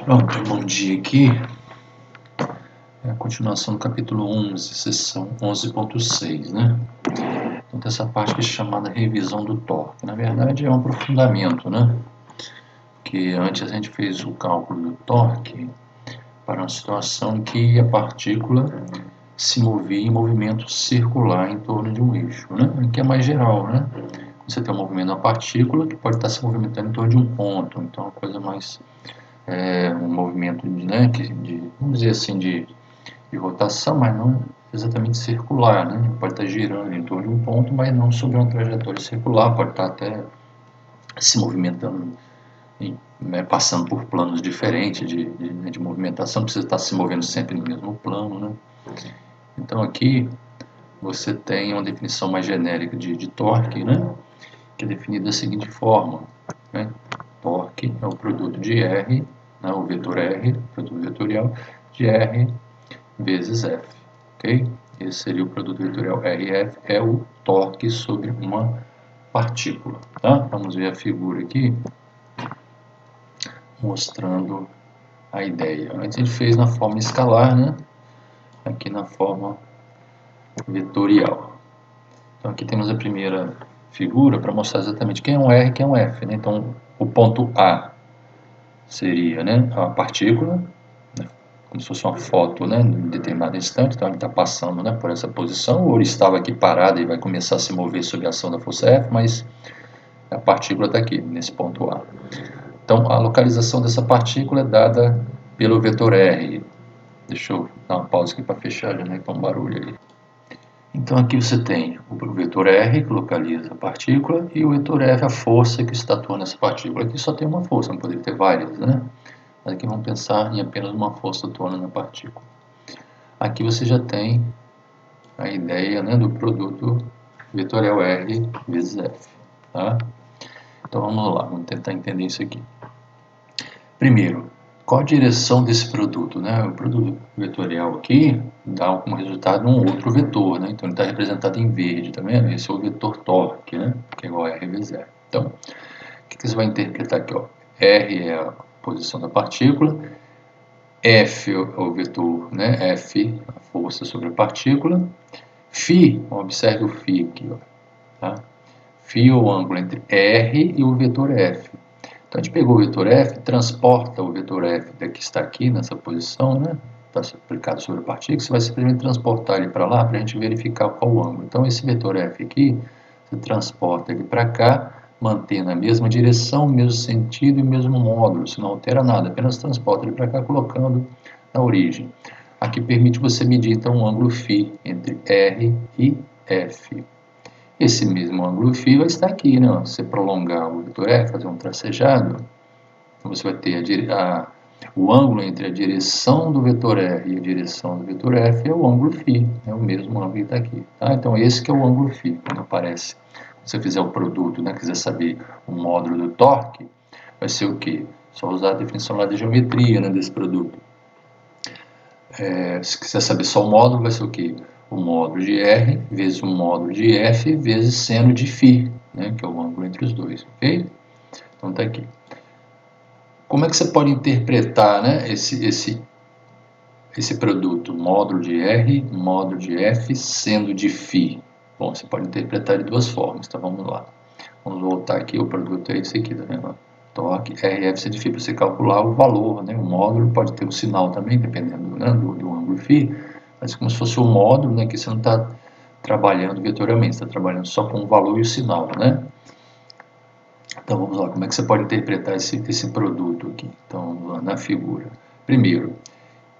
Pronto, bom dia aqui. É a continuação do capítulo 11, seção 11.6, né? Então tem essa parte que é chamada revisão do torque. Na verdade é um aprofundamento, né? Que antes a gente fez o cálculo do torque para uma situação em que a partícula se movia em movimento circular em torno de um eixo, né? Que é mais geral, né? Você tem um movimento da partícula que pode estar se movimentando em torno de um ponto, então é uma coisa mais um movimento né, vamos dizer assim, de rotação, mas não exatamente circular, né? Pode estar girando em torno de um ponto, mas não sobre uma trajetória circular, pode estar até se movimentando, né, passando por planos diferentes de movimentação, precisa estar se movendo sempre no mesmo plano, né? Então aqui você tem uma definição mais genérica de torque, né? Que é definida da seguinte forma, né? Torque é o produto de R, né, o vetor R, produto vetorial, de R vezes F, ok? Esse seria o produto vetorial RF, é o torque sobre uma partícula, tá? Vamos ver a figura aqui, mostrando a ideia. Antes a gente fez na forma escalar, né? Aqui na forma vetorial. Então aqui temos a primeira figura para mostrar exatamente quem é um R e quem é um F, né? Então o ponto A seria, né, a partícula, né, como se fosse uma foto, né, em determinado instante, então ele está passando, né, por essa posição, ou ele estava aqui parado e vai começar a se mover sob a ação da força F, mas a partícula está aqui, nesse ponto A. Então a localização dessa partícula é dada pelo vetor R. Deixa eu dar uma pausa aqui para fechar, né, que tá um barulho ali. Então aqui você tem o vetor R, que localiza a partícula, e o vetor F, a força que está atuando nessa partícula. Aqui só tem uma força, não poderia ter várias, né? Mas aqui vamos pensar em apenas uma força atuando na partícula. Aqui você já tem a ideia, né, do produto vetorial R vezes F. Tá? Então vamos lá, vamos tentar entender isso aqui. Primeiro, qual a direção desse produto? Né? O produto vetorial aqui dá como resultado um outro vetor, né? Então ele está representado em verde, tá vendo? Esse é o vetor torque, né? Que é igual a R vezes F. Então, o que você vai interpretar aqui? Ó? R é a posição da partícula, F é o vetor, né? F, a força sobre a partícula. Φ, observe o Φ aqui, ó, tá? Φ é o ângulo entre R e o vetor F. Então a gente pegou o vetor F, transporta o vetor F que está aqui nessa posição, né? Está aplicado sobre a partícula, você vai simplesmente transportar ele para lá para a gente verificar qual o ângulo. Então esse vetor F aqui, você transporta ele para cá, mantendo a mesma direção, o mesmo sentido e o mesmo módulo, você não altera nada, apenas transporta ele para cá colocando na origem. Aqui permite você medir então o ângulo φ entre R e F. Esse mesmo ângulo φ vai estar aqui, né? Se você prolongar o vetor F, fazer um tracejado, então você vai ter o ângulo entre a direção do vetor R e a direção do vetor F é o ângulo φ, é o mesmo ângulo que está aqui. Tá? Então esse que é o ângulo φ, quando aparece. Se você fizer o produto, né, quiser saber o módulo do torque, vai ser o quê? Só usar a definição lá de geometria, né, desse produto. Se quiser saber só o módulo, vai ser o quê? O módulo de R vezes o módulo de F vezes seno de φ, né, que é o ângulo entre os dois, ok? Então está aqui. Como é que você pode interpretar, né, esse produto? Módulo de R, módulo de F, seno de φ. Bom, você pode interpretar de duas formas, tá? Vamos lá. Vamos voltar aqui, o produto é esse aqui, tá vendo? Torque RF seno de φ, para você calcular o valor, né? O módulo pode ter um sinal também, dependendo, né, do ângulo φ, mas como se fosse um módulo, né, que você não está trabalhando vetorialmente, você está trabalhando só com o valor e o sinal, né? Então vamos lá, como é que você pode interpretar esse produto aqui? Então vamos lá, na figura. Primeiro,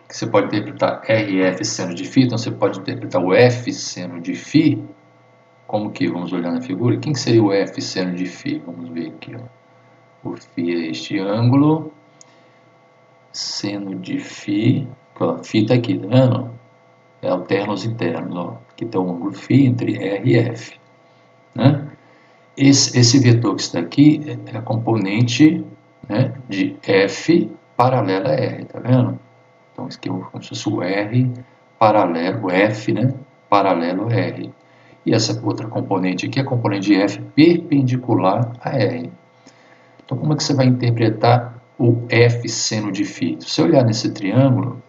você pode interpretar RF seno de φ, então você pode interpretar o F seno de φ, como que? Vamos olhar na figura. Quem seria o F seno de φ? Vamos ver aqui, ó. O φ é este ângulo, seno de φ, ó, φ está aqui, tá vendo? É alternos internos, ó. Aqui tem o ângulo φ entre R e F, né? Esse vetor que está aqui é a componente, né, de F paralela a R, tá vendo? Então isso aqui é como se fosse o R paralelo, o F, né, paralelo a R. E essa outra componente aqui é a componente de F perpendicular a R. Então como é que você vai interpretar o F seno de φ? Se você olhar nesse triângulo,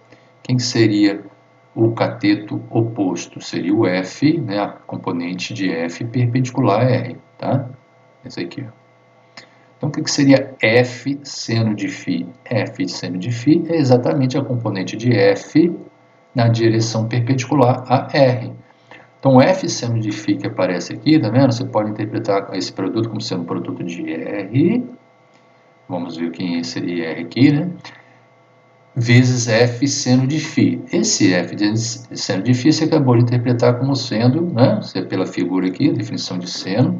quem seria o cateto oposto? Seria o F, né, a componente de F perpendicular a R, tá? Esse aqui, ó. Então, o que seria F seno de φ? F seno de φ é exatamente a componente de F na direção perpendicular a R. Então, F seno de φ que aparece aqui, tá vendo? Você pode interpretar esse produto como sendo um produto de R, vamos ver quem seria R aqui, né? Vezes F seno de φ. Esse F seno de φ você acabou de interpretar como sendo, né? Pela figura aqui, a definição de seno,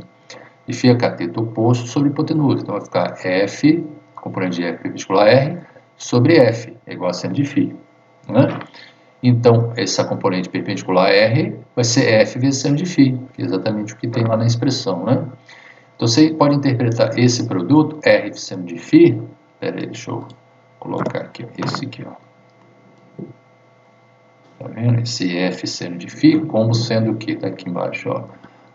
e φ é cateto oposto sobre hipotenusa. Então vai ficar F, componente de F perpendicular R, sobre F, é igual a seno de φ. Né? Então, essa componente perpendicular R vai ser F vezes seno de φ, que é exatamente o que tem lá na expressão. Né? Então você pode interpretar esse produto, R seno de φ, espera aí, deixa eu colocar aqui, esse aqui, ó. Tá vendo? Esse F seno de φ como sendo o que? Tá aqui embaixo, ó.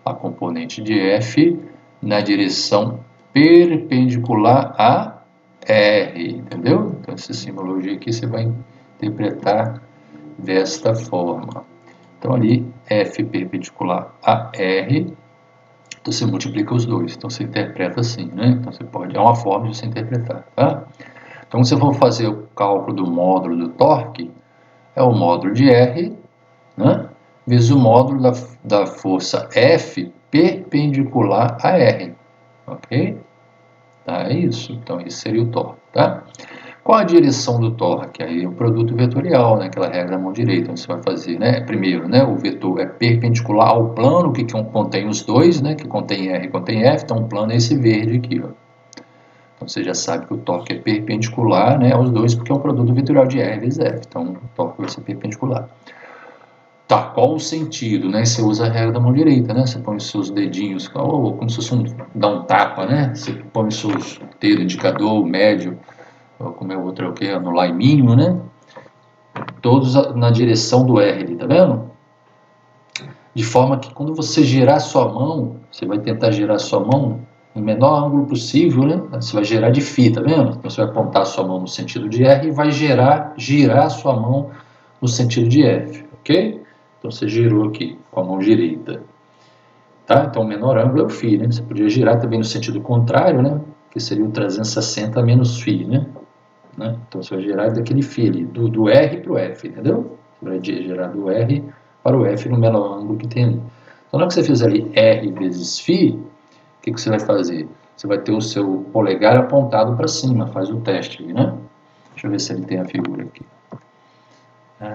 A componente de F na direção perpendicular a R, entendeu? Então essa simbologia aqui você vai interpretar desta forma. Então ali, F perpendicular a R, então você multiplica os dois, então você interpreta assim, né? Então você pode, é uma forma de você interpretar, tá? Então se você for fazer o cálculo do módulo do torque, é o módulo de R, né? Vezes o módulo da força F perpendicular a R, ok? Tá, é isso, então isso seria o torque, tá? Qual a direção do torque? Aí é o produto vetorial, né? Aquela regra da mão direita, onde você vai fazer, né? Primeiro, né? O vetor é perpendicular ao plano, que contém os dois, né? Que contém R e contém F, então o plano é esse verde aqui, ó. Então você já sabe que o torque é perpendicular, né, aos dois, porque é um produto vetorial de R vezes F, então o torque vai ser perpendicular. Tá, qual o sentido, né? Você usa a regra da mão direita, né? Você põe os seus dedinhos, ou como se fosse dá um tapa, né? Você põe os seus dedos, indicador, médio, ou como é o outro, é o que? Anular e mínimo, né? Todos na direção do R, tá vendo? De forma que quando você girar sua mão, você vai tentar girar sua mão no menor ângulo possível, né? Você vai girar de φ, tá vendo? Então você vai apontar sua mão no sentido de R e vai girar sua mão no sentido de F, ok? Então você girou aqui com a mão direita, tá? Então o menor ângulo é o φ, né? Você podia girar também no sentido contrário, né? Que seria o 360 menos φ, né? Então você vai girar daquele φ ali, do R para o F, entendeu? Você vai girar do R para o F no menor ângulo que tem ali. Então na hora que você fizer ali R vezes φ, o que você vai fazer? Você vai ter o seu polegar apontado para cima, faz o teste aí, né? Deixa eu ver se ele tem a figura aqui. Ele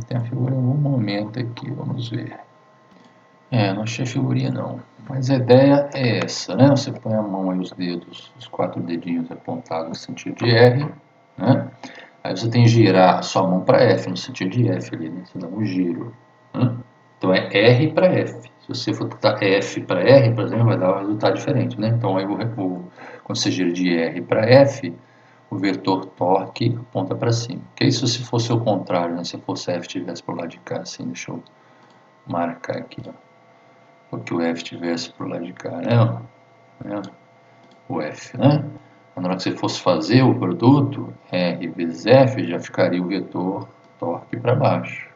tem a figura em algum momento aqui, vamos ver. Não achei figurinha não. Mas a ideia é essa, né? Você põe a mão aí, os dedos, os 4 dedinhos apontados no sentido de R, né? Aí você tem que girar a sua mão para F, no sentido de F ali, né? Você dá um giro, né? Então é R para F. Se você for botar F para R, por exemplo, vai dar um resultado diferente, né? Então aí quando você gira de R para F, o vetor torque aponta para cima. Que isso se fosse o contrário, né? Se fosse F estivesse por lá de cá, assim, deixa eu marcar aqui, ó. Porque o F estivesse por lá de cá, né? O F, né? Na hora que você fosse fazer o produto, R vezes F, já ficaria o vetor torque para baixo.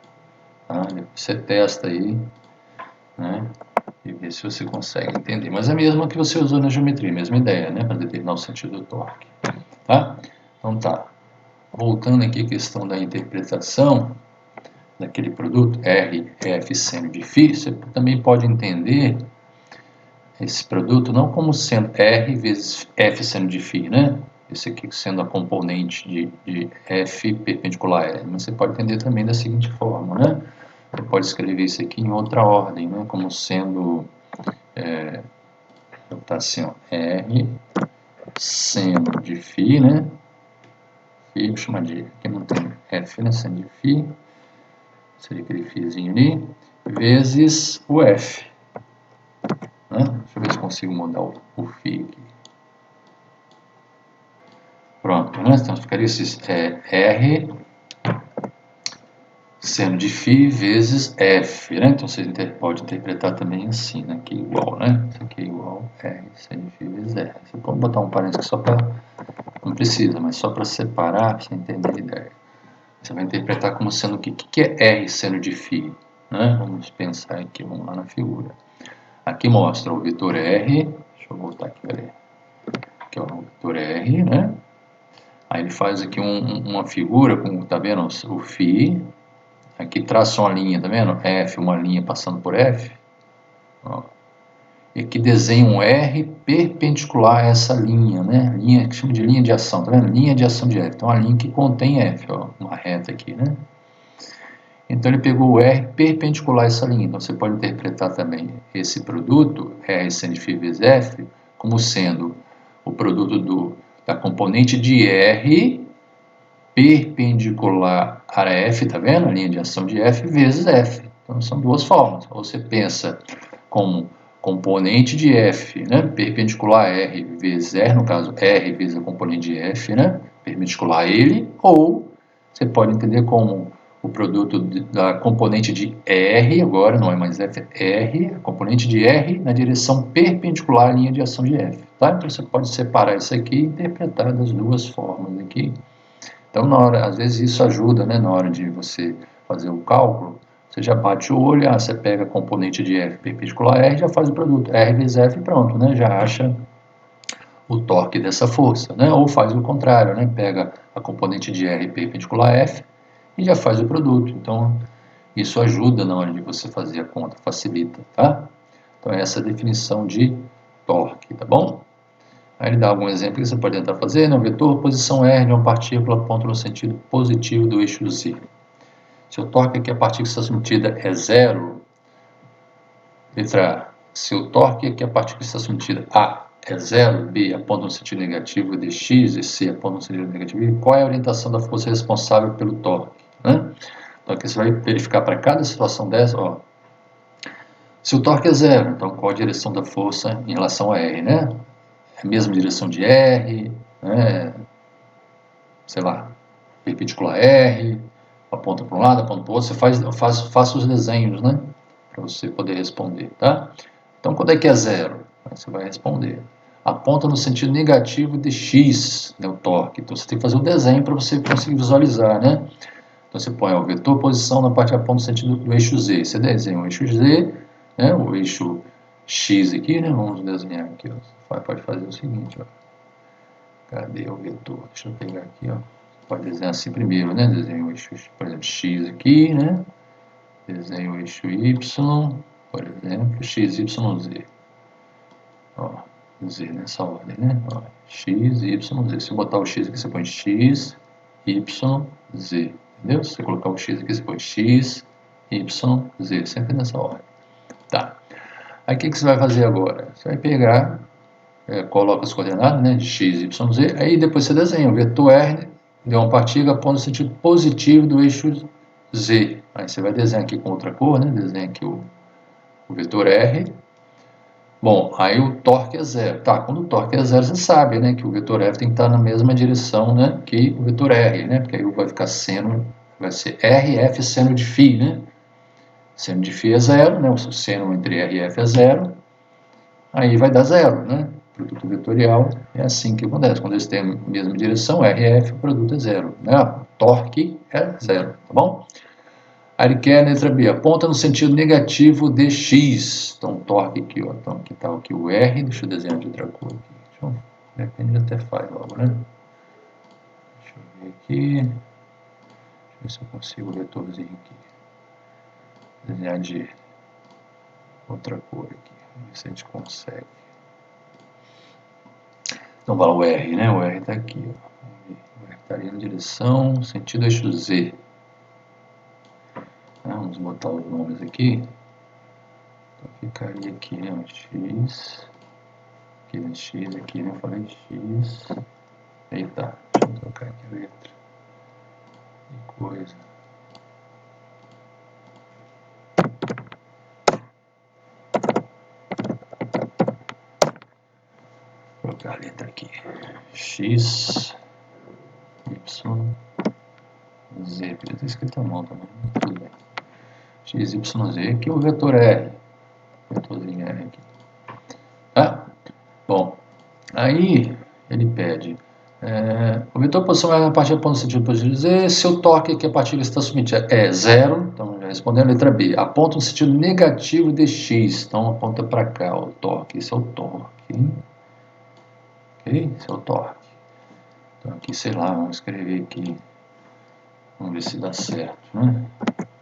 Tá? Você testa aí, né? E vê se você consegue entender. Mas é a mesma que você usou na geometria, mesma ideia, né? Para determinar o sentido do torque. Tá? Então tá. Voltando aqui à questão da interpretação daquele produto, R, F seno de φ, você também pode entender esse produto não como sendo R vezes F seno de φ, né? Esse aqui sendo a componente de F perpendicular a R. Mas você pode entender também da seguinte forma, né? Você pode escrever isso aqui em outra ordem, né? Como sendo, tá assim, ó, R seno de φ, né? Φ, vou chamar de, aqui não tem F, né? Seno de φ, seria aquele φzinho ali, vezes o F. Né? Deixa eu ver se consigo mudar o φ aqui. Pronto, né? Então ficaria R seno de φ vezes F, né? Então você pode interpretar também assim, né? Que é igual, né? Isso aqui é igual a seno de φ vezes R. Você pode botar um parênteses só para... Não precisa, mas só para separar, para você entender a ideia. Você vai interpretar como sendo o que é R seno de φ, né? Vamos pensar aqui, vamos lá na figura. Aqui mostra o vetor R, deixa eu voltar aqui, peraí. Aqui é o vetor R, né? Aí ele faz aqui uma figura, com, tá vendo o φ, aqui traça uma linha, tá vendo? F, uma linha passando por F. Ó. E aqui desenha um R perpendicular a essa linha, né? Linha que chama de linha de ação, tá vendo? Linha de ação de F. Então, a linha que contém F, ó, uma reta aqui, né? Então, ele pegou o R perpendicular a essa linha. Então, você pode interpretar também esse produto, R seno de φ vezes F, como sendo o produto da componente de R perpendicular a F, tá vendo? A linha de ação de F vezes F. Então, são duas formas. Ou você pensa como componente de F, né? Perpendicular a R vezes R, no caso, R vezes a componente de F, né? Perpendicular a ele, ou você pode entender como o produto da componente de R, agora não é mais F, R, a componente de R na direção perpendicular à linha de ação de F. Tá? Então você pode separar isso aqui e interpretar das duas formas aqui. Então, às vezes isso ajuda, né, na hora de você fazer o cálculo, você já bate o olho, você pega a componente de F perpendicular a R, já faz o produto, R vezes F e pronto, né, já acha o torque dessa força, né, ou faz o contrário, né, pega a componente de R perpendicular a F e já faz o produto. Então, isso ajuda na hora de você fazer a conta, facilita, tá? Então, essa é a definição de torque, tá bom? Aí ele dá algum exemplo que você pode tentar fazer, né? O vetor posição R de uma partícula aponta no sentido positivo do eixo Z. Se o torque que a partícula está submetida é zero, letra A. Se o torque que a partícula está submetida A é zero, B aponta no sentido negativo de X e C aponta no sentido negativo de Y, qual é a orientação da força responsável pelo torque? Né? Então aqui você vai verificar para cada situação dessa, ó. Se o torque é zero, então qual a direção da força em relação a R, né? É a mesma direção de R, né? Sei lá, perpendicular R, aponta para um lado, aponta para o outro, você faça os desenhos, né? Para você poder responder, tá? Então, quando é que é zero? Você vai responder. Aponta no sentido negativo de X, né, o torque. Então, você tem que fazer o desenho para você conseguir visualizar, né? Então, você põe o vetor posição na parte que aponta no sentido do eixo Z. Você desenha o eixo Z, né, o eixo X aqui, né? Vamos desenhar aqui, ó. Você pode fazer o seguinte, ó. Cadê o vetor? Deixa eu pegar aqui, ó. Pode desenhar assim primeiro, né? Desenho o eixo, por exemplo, X aqui, né? Desenho o eixo Y, por exemplo, X, Y, Z. Ó, Z nessa ordem, né? Ó, X, Y, Z. Se eu botar o X aqui, você põe X, Y, Z. Entendeu? Se você colocar o X aqui, você põe X, Y, Z. Sempre nessa ordem. Tá. Aí o que você vai fazer agora? Você vai pegar, coloca as coordenadas, né? De X, Y, Z. Aí depois você desenha o vetor R de uma partícula aponta no sentido positivo do eixo Z. Aí você vai desenhar aqui com outra cor, né? Desenha aqui o vetor R. Bom, aí o torque é zero. Tá, quando o torque é zero, você sabe, né? Que o vetor F tem que estar na mesma direção, né? Que o vetor R, né? Porque aí vai ficar seno, vai ser RF seno de φ, né? Seno de φ é zero, né? O seno entre R e F é zero. Aí vai dar zero, né? Produto vetorial é assim que acontece. Quando eles têm a mesma direção, RF, o produto é zero, né? O torque é zero, tá bom? Aí ele quer a letra B, aponta no sentido negativo de X. Então, torque aqui, ó. Então, aqui está aqui o R. Deixa eu desenhar de outra cor aqui. Depende, até faz logo, né? Deixa eu ver aqui. Deixa eu ver se eu consigo o vetorzinho aqui. Desenhar de outra cor aqui. Vamos ver se a gente consegue. Então, vai o R, né? O R está aqui, ó. O R estaria na direção, sentido eixo Z. Vamos botar os nomes aqui. Então, ficaria aqui, né? O X. Aqui no X, aqui, né? Eu falei X. Eita, deixa eu trocar aqui a letra. Que coisa. Vou trocar a letra aqui. X, Y, Z. Podia ter escrito a mão também, mas tudo bem. X, Y, Z. Aqui é o vetor R. Vetorzinho R aqui. Tá? Bom, aí ele pede, o vetor posição é a partir do ponto no sentido positivo Z, seu torque que a partícula está submetida é zero, então já respondendo a letra B, aponta no sentido negativo de x, então aponta para cá o torque, esse é o torque, ok? Esse é o torque. Então aqui, sei lá, vamos escrever aqui, vamos ver se dá certo, né?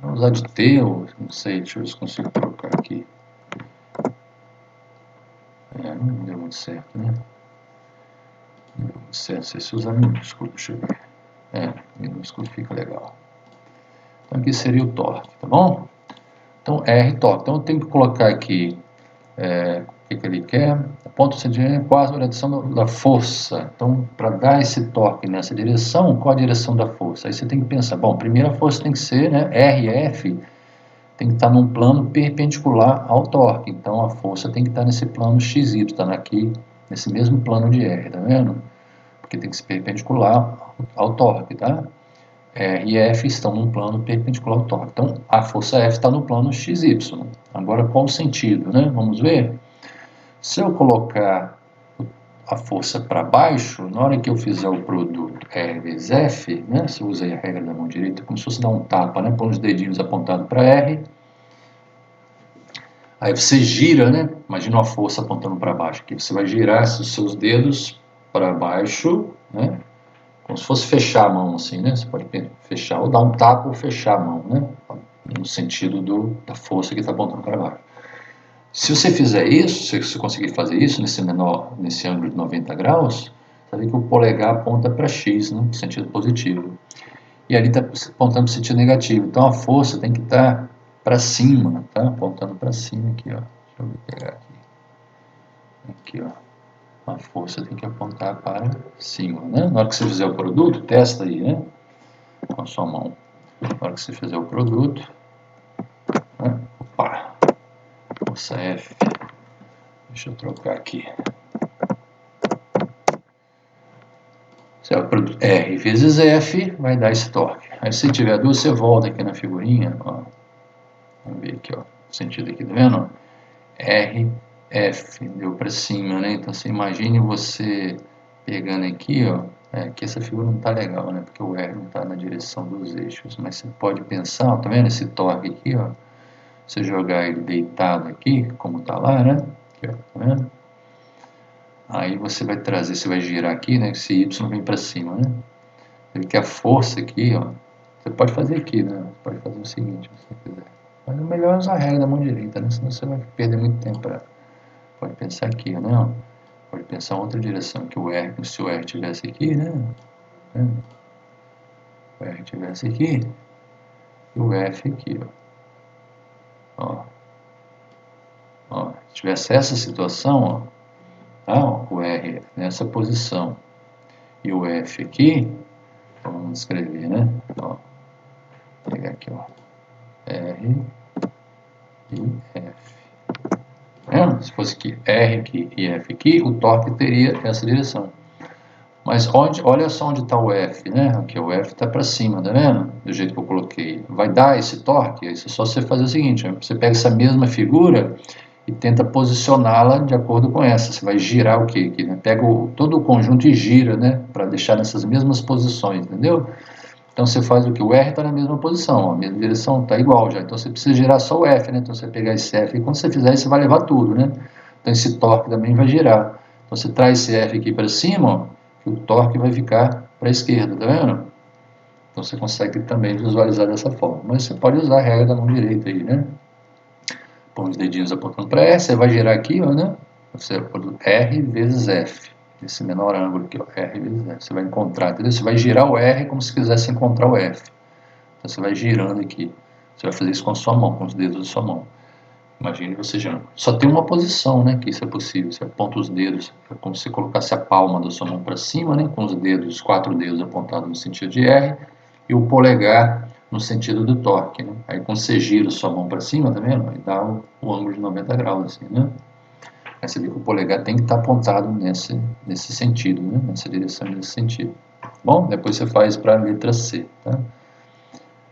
Vamos usar de T, ou não sei, deixa eu ver se consigo trocar aqui. Não deu muito certo, né? Não deu muito certo, se você usar minúsculo, deixa eu ver. Minúsculo fica legal. Então aqui seria o torque, tá bom? Então R torque. Então eu tenho que colocar aqui o que ele quer. Ponto centímetro quase a direção da força. Então, para dar esse torque nessa direção, qual a direção da força? Aí você tem que pensar, bom, primeiro a força tem que ser, né, RF, tem que estar num plano perpendicular ao torque. Então a força tem que estar nesse plano XY, está aqui, nesse mesmo plano de R, tá vendo? Porque tem que ser perpendicular ao torque, tá? R e F estão num plano perpendicular ao torque. Então, a força F está no plano XY. Agora, qual o sentido, né? Vamos ver? Se eu colocar a força para baixo, na hora que eu fizer o produto R vezes F, né? Se eu usei a regra da mão direita, como se fosse dar um tapa, né? Põe os dedinhos apontados para R. Aí você gira, né? Imagina uma força apontando para baixo aqui. Você vai girar os seus dedos para baixo, né? Como se fosse fechar a mão, assim, né? Você pode fechar ou dar um tapa ou fechar a mão, né? No sentido da força que está apontando para baixo. Se você fizer isso, se você conseguir fazer isso nesse ângulo de 90 graus, você vê que o polegar aponta para X, né? No sentido positivo. E ali está apontando para o sentido negativo. Então a força tem que estar para cima, tá? Apontando para cima aqui, ó. Deixa eu pegar aqui. Aqui, ó. A força tem que apontar para cima, né? Na hora que você fizer o produto, testa aí, né? Com a sua mão. Na hora que você fizer o produto, né? Opa! Força F. Deixa eu trocar aqui. Se é o produto R vezes F, vai dar esse torque. Aí se tiver duas, você volta aqui na figurinha, ó. Vamos ver aqui, ó. O sentido aqui, tá vendo? R, F, deu para cima, né? Então você imagine você pegando aqui, ó. Que essa figura não tá legal, né? Porque o R não tá na direção dos eixos. Mas você pode pensar, ó, tá vendo esse torque aqui, ó? Você jogar ele deitado aqui, como tá lá, né? Aqui, ó, tá vendo? Aí você vai trazer, você vai girar aqui, né? Esse Y vem para cima, né? Ele quer a força aqui, ó. Você pode fazer aqui, né? Você pode fazer o seguinte, se você quiser. Mas o melhor é usar a regra da mão direita, né? Senão você vai perder muito tempo. Pode pensar aqui, né? Pode pensar em outra direção, que o R, se o R estivesse aqui, né? O R estivesse aqui e o F aqui, ó. Ó. Se tivesse essa situação, ó, tá? O R nessa posição e o F aqui, então vamos escrever, né? Ó. Vou pegar aqui, ó. R e F. Se fosse aqui R aqui e F aqui, o torque teria essa direção. Mas olha só onde está o F, né? Aqui o F está para cima, tá vendo? Do jeito que eu coloquei. Vai dar esse torque? Isso é só você fazer o seguinte, você pega essa mesma figura e tenta posicioná-la de acordo com essa. Você vai girar o quê? Aqui, né? Pega todo o conjunto e gira, né? Para deixar nessas mesmas posições, entendeu? Então você faz o que? O R está na mesma posição, ó, a mesma direção, está igual já. Então você precisa girar só o F, né? Então você pegar esse F e quando você fizer isso, você vai levar tudo, né? Então esse torque também vai girar. Então você traz esse F aqui para cima, ó, que o torque vai ficar para a esquerda, tá vendo? Então você consegue também visualizar dessa forma. Mas você pode usar a regra da mão direita aí, né? Põe os dedinhos apontando para S, você vai girar aqui, ó, né? Você vai R vezes F. Esse menor ângulo aqui, ó, R vezes F. Você vai encontrar, entendeu? Você vai girar o R como se quisesse encontrar o F. Então você vai girando aqui. Você vai fazer isso com a sua mão, com os dedos da sua mão. Imagine você girando. Só tem uma posição, né, que isso é possível. Você aponta os dedos, é como se colocasse a palma da sua mão para cima, né, com os dedos, os 4 dedos apontados no sentido de R, e o polegar no sentido do torque, né? Aí quando você gira a sua mão para cima, tá vendo? Aí dá o ângulo de 90 graus, assim, né? Aí você vê que o polegar tem que estar apontado nesse sentido, né? Nessa direção, nesse sentido. Bom, depois você faz para a letra C, tá?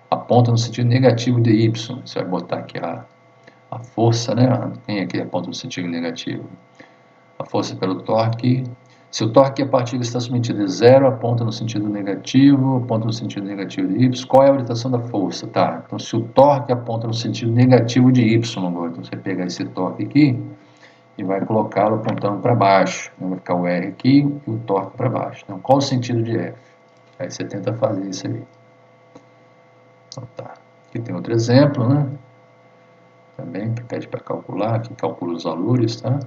Aponta no sentido negativo de Y. Você vai botar aqui a força, né? Tem aqui aponta no sentido negativo. A força pelo torque. Se o torque a partícula está submetida a zero, aponta no sentido negativo, aponta no sentido negativo de y. Qual é a orientação da força? Tá, então se o torque aponta no sentido negativo de y, agora, então você pega esse torque aqui e vai colocá-lo apontando para baixo. Vai ficar o R aqui e o torque para baixo. Então, qual o sentido de F? Aí você tenta fazer isso aí. Então tá. Aqui tem outro exemplo, né? Também que pede para calcular, aqui calcula os valores, tá?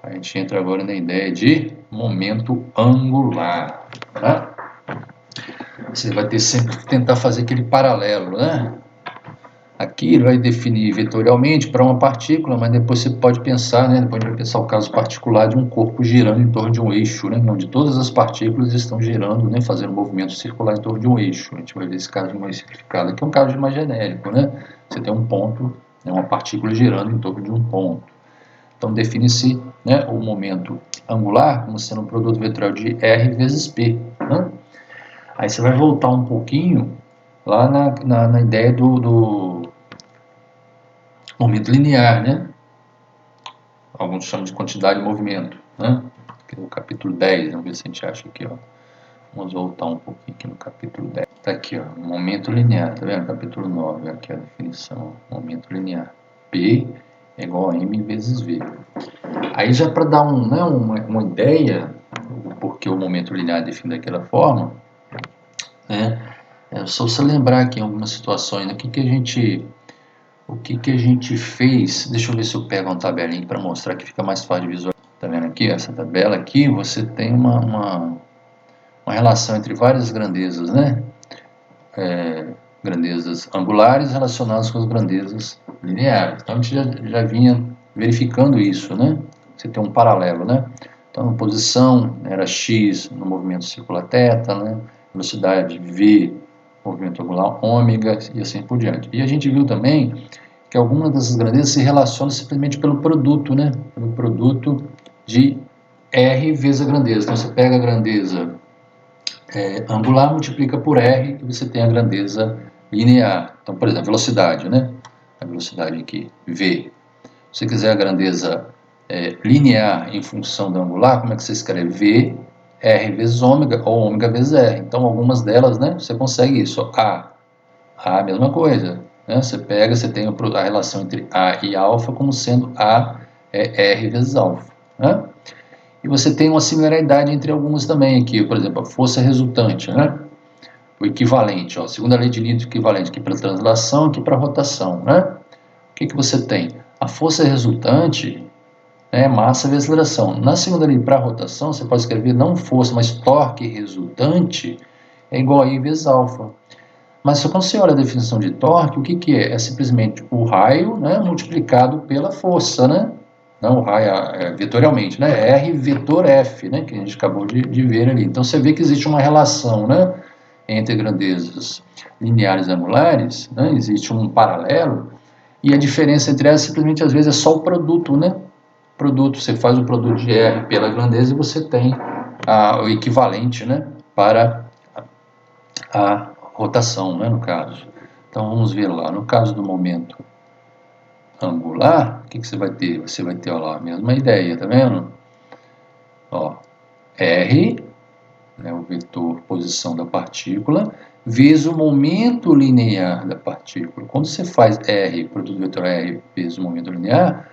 A gente entra agora na ideia de momento angular, tá? Você vai ter sempre que tentar fazer aquele paralelo, né? Aqui ele vai definir vetorialmente para uma partícula, mas depois você pode pensar, né? Depois a gente vai pensar o caso particular de um corpo girando em torno de um eixo, né? Onde todas as partículas estão girando, né? Fazendo um movimento circular em torno de um eixo. A gente vai ver esse caso mais simplificado. Aqui é um caso mais genérico, né? Você tem um ponto, né? Uma partícula girando em torno de um ponto. Então define-se, né, o momento angular como sendo um produto vetorial de R vezes P, né? Aí você vai voltar um pouquinho lá na ideia do momento linear, né? Alguns chamam de quantidade de movimento, né? Aqui no capítulo 10, vamos ver se a gente acha aqui, ó. Vamos voltar um pouquinho aqui no capítulo 10. Tá aqui, ó, momento linear, tá vendo? Capítulo 9, aqui a definição, momento linear. P é igual a m vezes v. Aí já para dar né, uma ideia do porquê o momento linear é definido daquela forma, né? É só você lembrar aqui em algumas situações, né, o que a gente fez. Deixa eu ver se eu pego uma tabelinha para mostrar que fica mais fácil de visualizar. Tá vendo aqui? Essa tabela aqui, você tem uma relação entre várias grandezas, né? Grandezas angulares relacionadas com as grandezas lineares. Então a gente já vinha verificando isso, né? Você tem um paralelo, né? Então a posição era x no movimento circular θ, né? Velocidade v, movimento angular ômega e assim por diante. E a gente viu também que algumas dessas grandezas se relacionam simplesmente pelo produto, né? Pelo produto de R vezes a grandeza. Então você pega a grandeza angular, multiplica por R e você tem a grandeza linear. Então, por exemplo, velocidade, né? A velocidade aqui, v. Se você quiser a grandeza linear em função da angular, como é que você escreve? V, R vezes ômega ou ômega vezes R. Então, algumas delas, né? Você consegue isso. A é a mesma coisa. Né? Você pega, você tem a relação entre A e alfa como sendo A é R vezes alfa. Né? E você tem uma similaridade entre algumas também aqui, por exemplo, a força resultante, né? O equivalente, ó, segunda lei de Newton equivalente aqui para translação, aqui para rotação, né? O que você tem? A força resultante é massa vezes aceleração. Na segunda lei para rotação, você pode escrever não força, mas torque resultante é igual a I vezes alfa. Mas só quando você olha a definição de torque, o que é? É simplesmente o raio, né, multiplicado pela força, né? Não, o raio vetorialmente, né? R vetor F, né? Que a gente acabou de ver ali. Então você vê que existe uma relação, né? Entre grandezas lineares e angulares, né? Existe um paralelo, e a diferença entre elas simplesmente às vezes é só o produto, né? Produto, você faz o produto de R pela grandeza e você tem o equivalente, né? Para a rotação, né? No caso. Então vamos ver lá, no caso do momento angular, o que você vai ter? Você vai ter, ó lá, a mesma ideia, tá vendo? Ó, R, né, o vetor posição da partícula, vezes o momento linear da partícula. Quando você faz R, produto vetor R, vezes o momento linear,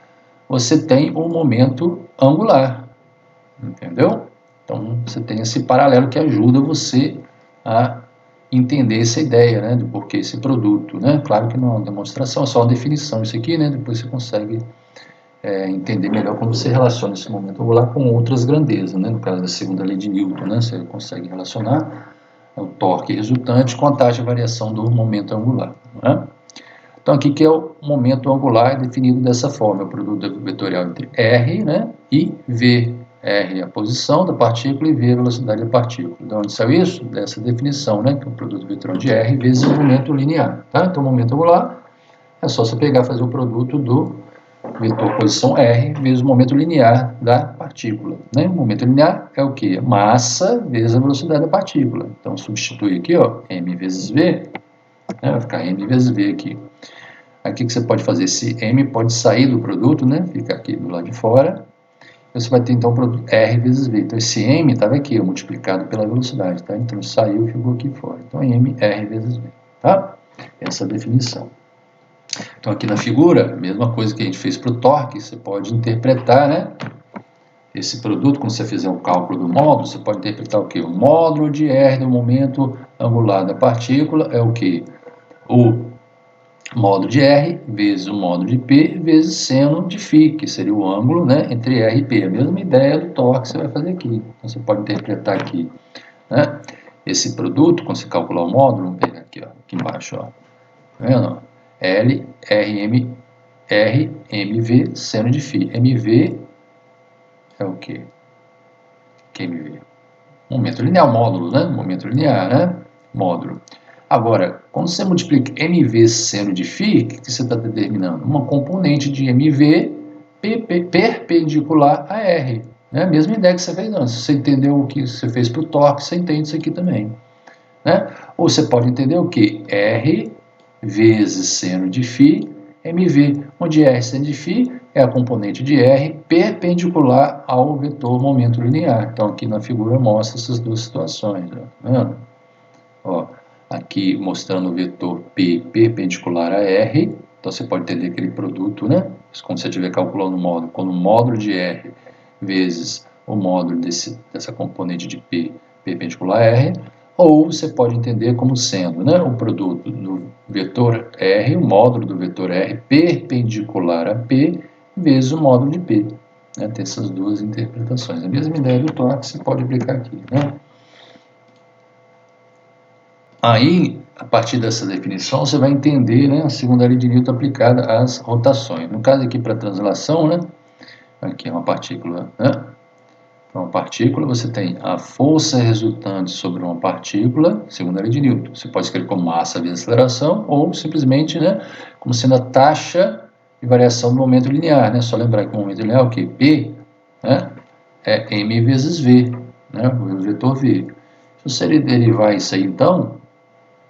você tem o momento angular, entendeu? Então você tem esse paralelo que ajuda você a entender essa ideia, né, do porquê esse produto, né? Claro que não é uma demonstração, é só uma definição isso aqui, né? Depois você consegue entender melhor como você relaciona esse momento angular com outras grandezas, né? No caso da segunda lei de Newton, né? Você consegue relacionar o torque resultante com a taxa de variação do momento angular, né? Então aqui que é o momento angular é definido dessa forma, é o produto vetorial entre R, né, e V. R é a posição da partícula e V é a velocidade da partícula. De onde saiu isso? Dessa definição, né, que é o produto vetorial de R vezes o momento linear. Tá? Então o momento angular é só você pegar e fazer o produto do vetor posição R vezes o momento linear da partícula. Né? O momento linear é o que? Massa vezes a velocidade da partícula. Então substitui aqui, ó, m vezes v, né? Vai ficar m vezes v aqui. Aqui que você pode fazer, esse m pode sair do produto, né? Fica aqui do lado de fora. você vai ter então o produto R vezes V. Então esse M estava aqui, multiplicado pela velocidade, tá? Então saiu e ficou aqui fora. Então M, R vezes V, tá? Essa é a definição. Então aqui na figura, mesma coisa que a gente fez para o torque, você pode interpretar, né? Esse produto, quando você fizer o cálculo do módulo, você pode interpretar o quê? O módulo de R do momento angular da partícula é o quê? O módulo de R vezes o módulo de P vezes seno de φ, que seria o ângulo, né, entre R e P. A mesma ideia do torque que você vai fazer aqui. Então você pode interpretar aqui, né, esse produto, quando você calcular o módulo, vamos pegar aqui, ó, aqui embaixo, ó, tá vendo? L, RM, R, MV, seno de φ. MV é o quê? Que MV? Momento linear, módulo, né? Momento linear, né? Módulo. Agora, quando você multiplica MV seno de φ, o que você está determinando? Uma componente de MV perpendicular a R. Né? A mesma ideia que você fez antes. Se você entendeu o que você fez para o torque, você entende isso aqui também. Né? Ou você pode entender o que? R vezes seno de φ, MV, onde R seno de φ é a componente de R perpendicular ao vetor momento linear. Então aqui na figura mostra essas duas situações. Tá vendo? Ó, aqui mostrando o vetor P perpendicular a R. Então você pode entender aquele produto, né? Quando você estiver calculando o módulo, quando o módulo de R vezes o módulo dessa componente de P perpendicular a R, ou você pode entender como sendo, né, o produto do vetor R, o módulo do vetor R perpendicular a P, vezes o módulo de P. Né, tem essas duas interpretações. A mesma ideia do torque você pode aplicar aqui. Né? Aí, a partir dessa definição, você vai entender, né, a segunda lei de Newton aplicada às rotações. No caso aqui para translação, né, aqui é uma partícula, né? Para uma partícula, você tem a força resultante sobre uma partícula, segunda lei de Newton. Você pode escrever como massa vezes aceleração, ou simplesmente, né, como sendo a taxa de variação do momento linear. Né? Só lembrar que o momento linear é o quê? P, né, é m vezes v, né, o vetor v. Se você derivar isso aí, então,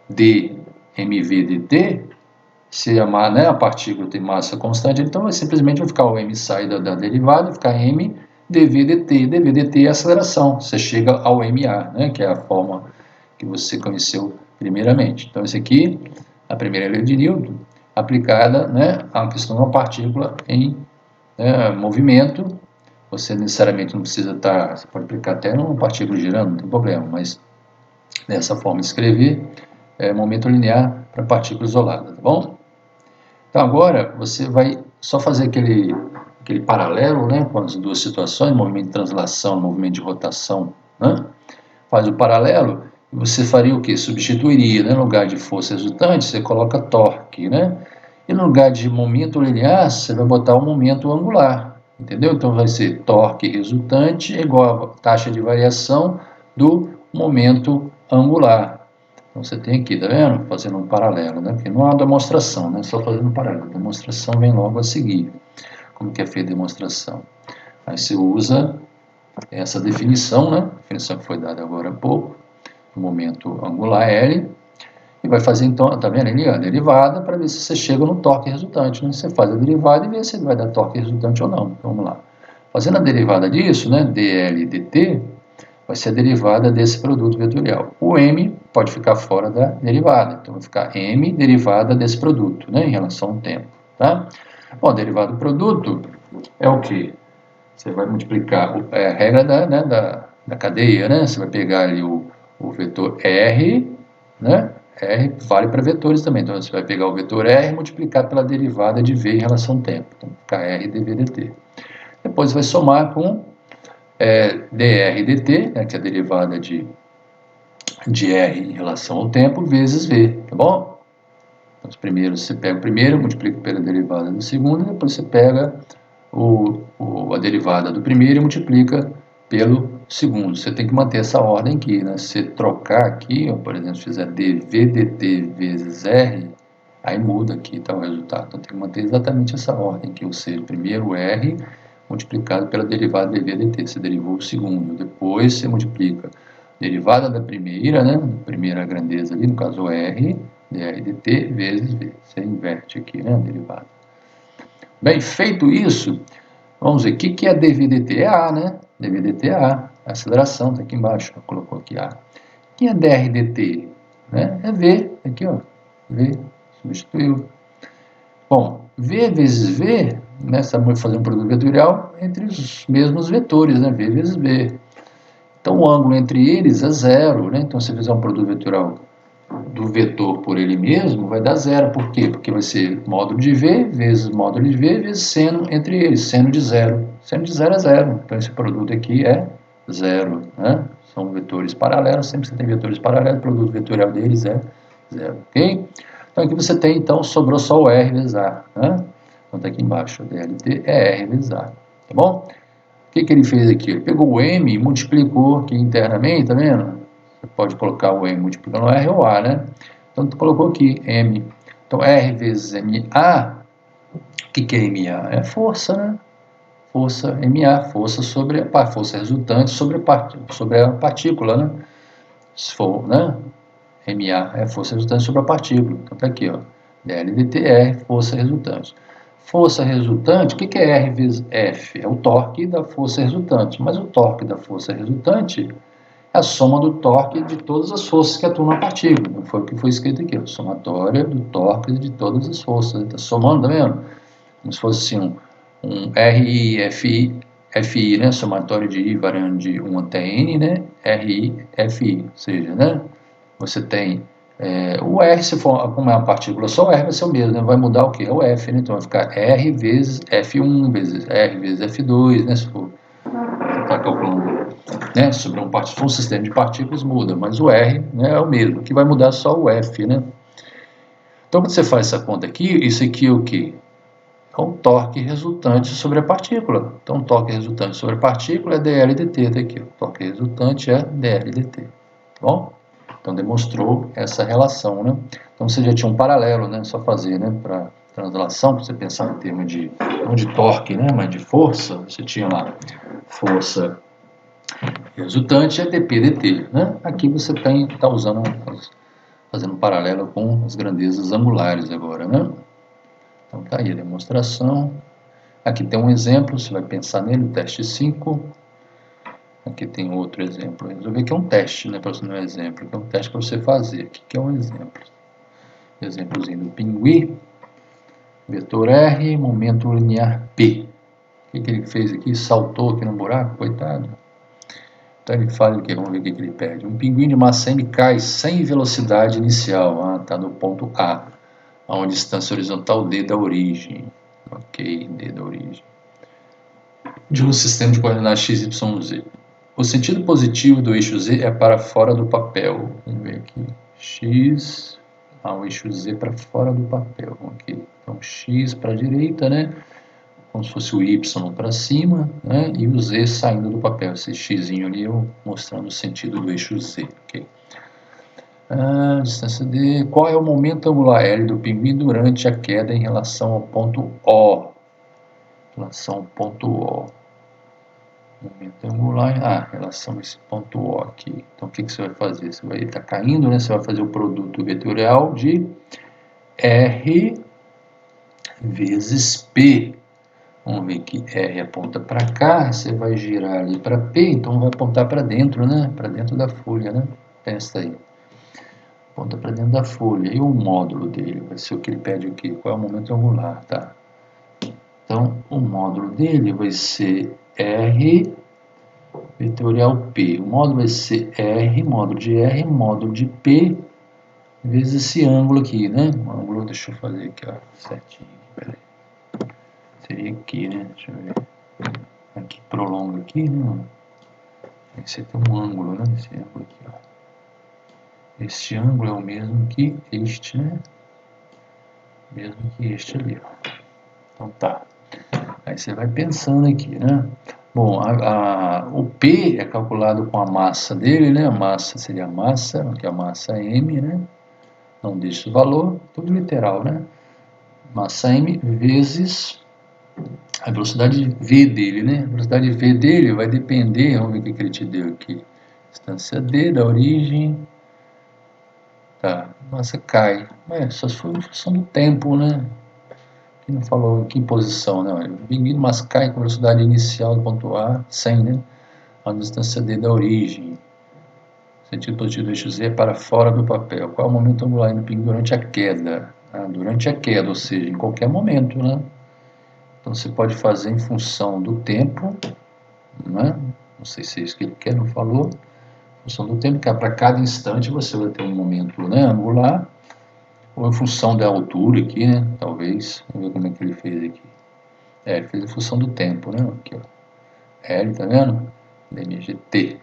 dmv dt, se a, né, a partícula tem massa constante, então simplesmente vai ficar o m sai da derivada, vai ficar m dv dt. Dv dt é a aceleração, você chega ao ma, né, que é a forma que você conheceu primeiramente. Então, esse aqui, a primeira lei de Newton, aplicada, né, à questão de uma partícula em movimento. Você necessariamente não precisa estar, você pode aplicar até numa partícula girando, não tem problema, mas dessa forma de escrever, momento linear para partícula isolada, tá bom? Então agora você vai só fazer aquele paralelo, né, com as duas situações, movimento de translação, movimento de rotação, né? Faz o paralelo e você faria o que? Substituiria, né, no lugar de força resultante, você coloca torque, né? E no lugar de momento linear, você vai botar o momento angular, entendeu? Então vai ser torque resultante igual a taxa de variação do momento angular. Então você tem aqui, tá vendo? Fazendo um paralelo, né? Porque não há demonstração, né? Só fazendo um paralelo. A demonstração vem logo a seguir. Como que é feita a demonstração? Aí você usa essa definição, né? A definição que foi dada agora há pouco, o momento angular L, e vai fazer então, tá vendo ali, a derivada, para ver se você chega no torque resultante, né? Você faz a derivada e vê se vai dar torque resultante ou não. Então, vamos lá. Fazendo a derivada disso, né? dl dt, vai ser a derivada desse produto vetorial. O m pode ficar fora da derivada, então vai ficar m derivada desse produto, né, em relação ao tempo. Tá? Bom, a derivada do produto é o que? Você vai multiplicar, a regra da cadeia, né? Você vai pegar ali o vetor r, né? R vale para vetores também, então você vai pegar o vetor r e multiplicar pela derivada de v em relação ao tempo, então vai ficar r dv dt. Depois vai somar com dr dt, né, que é a derivada de r em relação ao tempo, vezes v, tá bom? Então, primeiro você pega o primeiro, multiplica pela derivada do segundo, e depois você pega a derivada do primeiro e multiplica pelo segundo. Você tem que manter essa ordem aqui, né? Se você trocar aqui, ó, por exemplo, se fizer dv dt vezes r, aí muda aqui, tá, o resultado. Então tem que manter exatamente essa ordem aqui, ou seja, primeiro r multiplicado pela derivada dv dt. Você derivou o segundo, depois você multiplica a derivada da primeira, né? Primeira grandeza ali, no caso o r, dr dt vezes v. Você inverte aqui, né, a derivada. Bem, feito isso, Vamos ver, o que é dv/dt? É A, né? dv/dt é A. A aceleração está aqui embaixo, colocou aqui A. O que é dr/dt? Né? É V, aqui ó, V, substituiu. Bom, V vezes V, né, estamos fazendo um produto vetorial entre os mesmos vetores, né? V vezes V. Então o ângulo entre eles é zero, né? Então se fizer um produto vetorial do vetor por ele mesmo, vai dar zero. Por quê? Porque vai ser módulo de V vezes módulo de V vezes seno entre eles, seno de zero. Seno de zero é zero. Então esse produto aqui é zero, né? São vetores paralelos, sempre que você tem vetores paralelos, o produto vetorial deles é zero, ok? Então aqui você tem, então, sobrou só o R vezes A, né? Então está aqui embaixo, o DLT é R vezes A, tá bom? O que ele fez aqui? Ele pegou o M e multiplicou aqui internamente, tá vendo? Você pode colocar o M multiplicando R ou A, né? Então, tu colocou aqui M. Então, R vezes MA, o que é MA? É força, né? Força MA, força sobre a força resultante sobre a partícula, né? Se for, né? MA é força resultante sobre a partícula. Então, tá aqui, ó. DLDTR, força resultante. Força resultante, o que é R vezes F? É o torque da força resultante. Mas o torque da força resultante é a soma do torque de todas as forças que atuam na partícula. Não foi o que foi escrito aqui, a somatória do torque de todas as forças. Está somando, tá vendo? Como se fosse assim, um RI, FI, né? Somatório de I variando de 1 até N, né? RI, FI, ou seja, né? Você tem o R, se for, como é uma partícula só, o R vai ser o mesmo, né? Vai mudar o que? É o F, né? Então vai ficar R vezes F1 vezes R vezes F2, né? Se for, você está calculando, né? Sobre um sistema de partículas muda, mas o R, né, é o mesmo, que vai mudar só o F, né? Então quando você faz essa conta aqui, isso aqui é o que? É o torque resultante sobre a partícula. Então o torque resultante sobre a partícula é dL/dt, tá aqui. O torque resultante é dL/dt, tá bom? Então demonstrou essa relação, né? Então você já tinha um paralelo, né? Só fazer, né? Para translação, para você pensar em termos de, não de torque, né? Mas de força, você tinha lá força resultante é dp/dt, né? Aqui você está usando, fazendo um paralelo com as grandezas angulares agora, né? Então tá aí a demonstração. Aqui tem um exemplo, você vai pensar nele, o teste 5. Aqui tem outro exemplo. Resolver que é um teste, né? Para você não é um exemplo, que é um teste para você fazer. Aqui que é um exemplo. Exemplozinho do pinguim. Vetor R, momento linear P. O que ele fez aqui? Saltou aqui no buraco, coitado. Então ele fala o quê? Vamos ver o que ele pede. Um pinguim de massa M cai sem velocidade inicial. Está no ponto A, a uma distância horizontal D da origem. Ok, D da origem. De um sistema de coordenadas x, y, z. O sentido positivo do eixo z é para fora do papel. Vamos ver aqui. X, o eixo z para fora do papel. Ok. Então x para a direita, né? Como se fosse o y para cima, né? E o z saindo do papel. Esse x ali eu mostrando o sentido do eixo z. Ok. Distância d. Qual é o momento angular L do pinguim durante a queda em relação ao ponto O? Em relação ao ponto O. Momento angular, relação a esse ponto O aqui. Então, o que você vai fazer? Você vai estar caindo, né? Você vai fazer o produto vetorial de R vezes P. Vamos ver que R aponta para cá, você vai girar ali para P, então vai apontar para dentro, né? Para dentro da folha, né? Pensa aí. Aponta para dentro da folha. E o módulo dele vai ser o que ele pede aqui. Qual é o momento angular, tá? Então, o módulo dele vai ser R vetorial P. O módulo vai ser R, módulo de P, vezes esse ângulo aqui, né? O ângulo, deixa eu fazer aqui, ó, certinho. Peraí. Seria aqui, né? Deixa eu ver. Aqui, prolonga aqui, né? Esse tem um ângulo, né? Esse ângulo aqui, ó. Este ângulo é o mesmo que este, né? Mesmo que este ali, ó. Então tá. Aí você vai pensando aqui, né? Bom, o P é calculado com a massa dele, né? A massa seria a massa, que é a massa M, né? Não deixa o valor, tudo literal, né? Massa M vezes a velocidade V dele, né? A velocidade V dele vai depender, vamos ver o que ele te deu aqui. Distância D da origem. Tá, massa cai. Só se for em função do tempo, né? Aqui não falou que posição, né? O pinguim mas cai com velocidade inicial do ponto A, 100, né? A distância D da origem. Sentido positivo do eixo Z é para fora do papel. Qual é o momento angular do pinguim durante a queda? Durante a queda, ou seja, em qualquer momento, né? Então você pode fazer em função do tempo, né? Não sei se é isso que ele quer, não falou. Em função do tempo, que é para cada instante você vai ter um momento, né, angular, ou em função da altura aqui, né? Talvez. Vamos ver como é que ele fez aqui. Ele fez em função do tempo, né? Aqui, ó. L, tá vendo? DMGT.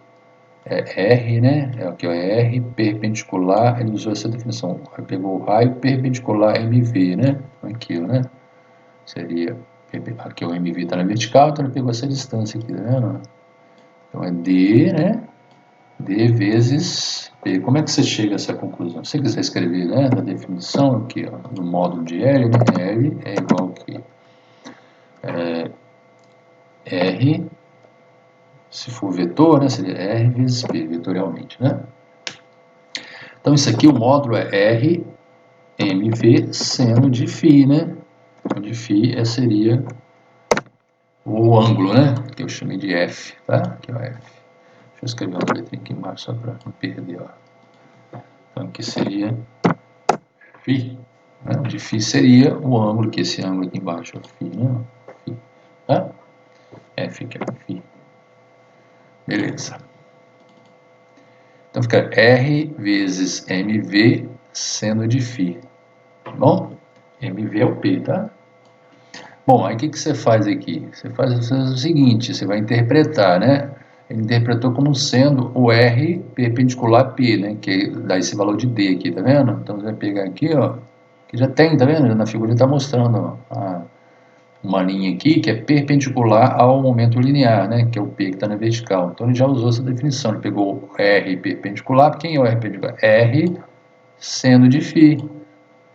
R, né? Aqui, ó, R perpendicular, ele usou essa definição. Ele pegou o raio perpendicular MV, né? Aqui, ó, né? Seria, aqui o MV está na vertical, então ele pegou essa distância aqui, tá vendo? Então é D, né? D vezes P. Como é que você chega a essa conclusão? Se você quiser escrever, né, na definição aqui, ó, no módulo de L, né? L é igual que R, se for vetor, né, seria R vezes P, vetorialmente, né? Então isso aqui, o módulo é R MV seno de φ, né? Onde φ seria o ângulo, né? Que eu chamei de F, tá? Aqui é o F. Deixa eu escrever uma letrinha aqui embaixo só para não perder, ó. Então aqui seria φ, né? Onde φ seria o ângulo, que esse ângulo aqui embaixo é φ, né? Φ, tá? F que é φ. Beleza. Então fica R vezes MV seno de φ, tá bom? MV é o P, tá? Bom, aí o que você faz aqui? Você faz o seguinte, você vai interpretar, né? Ele interpretou como sendo o R perpendicular a P, né? Que dá esse valor de D aqui, tá vendo? Então você vai pegar aqui, ó, que já tem, tá vendo? Na figura está mostrando, ó, uma linha aqui que é perpendicular ao momento linear, né? Que é o P que está na vertical. Então ele já usou essa definição, ele pegou o R perpendicular, quem é o R perpendicular? R seno de φ.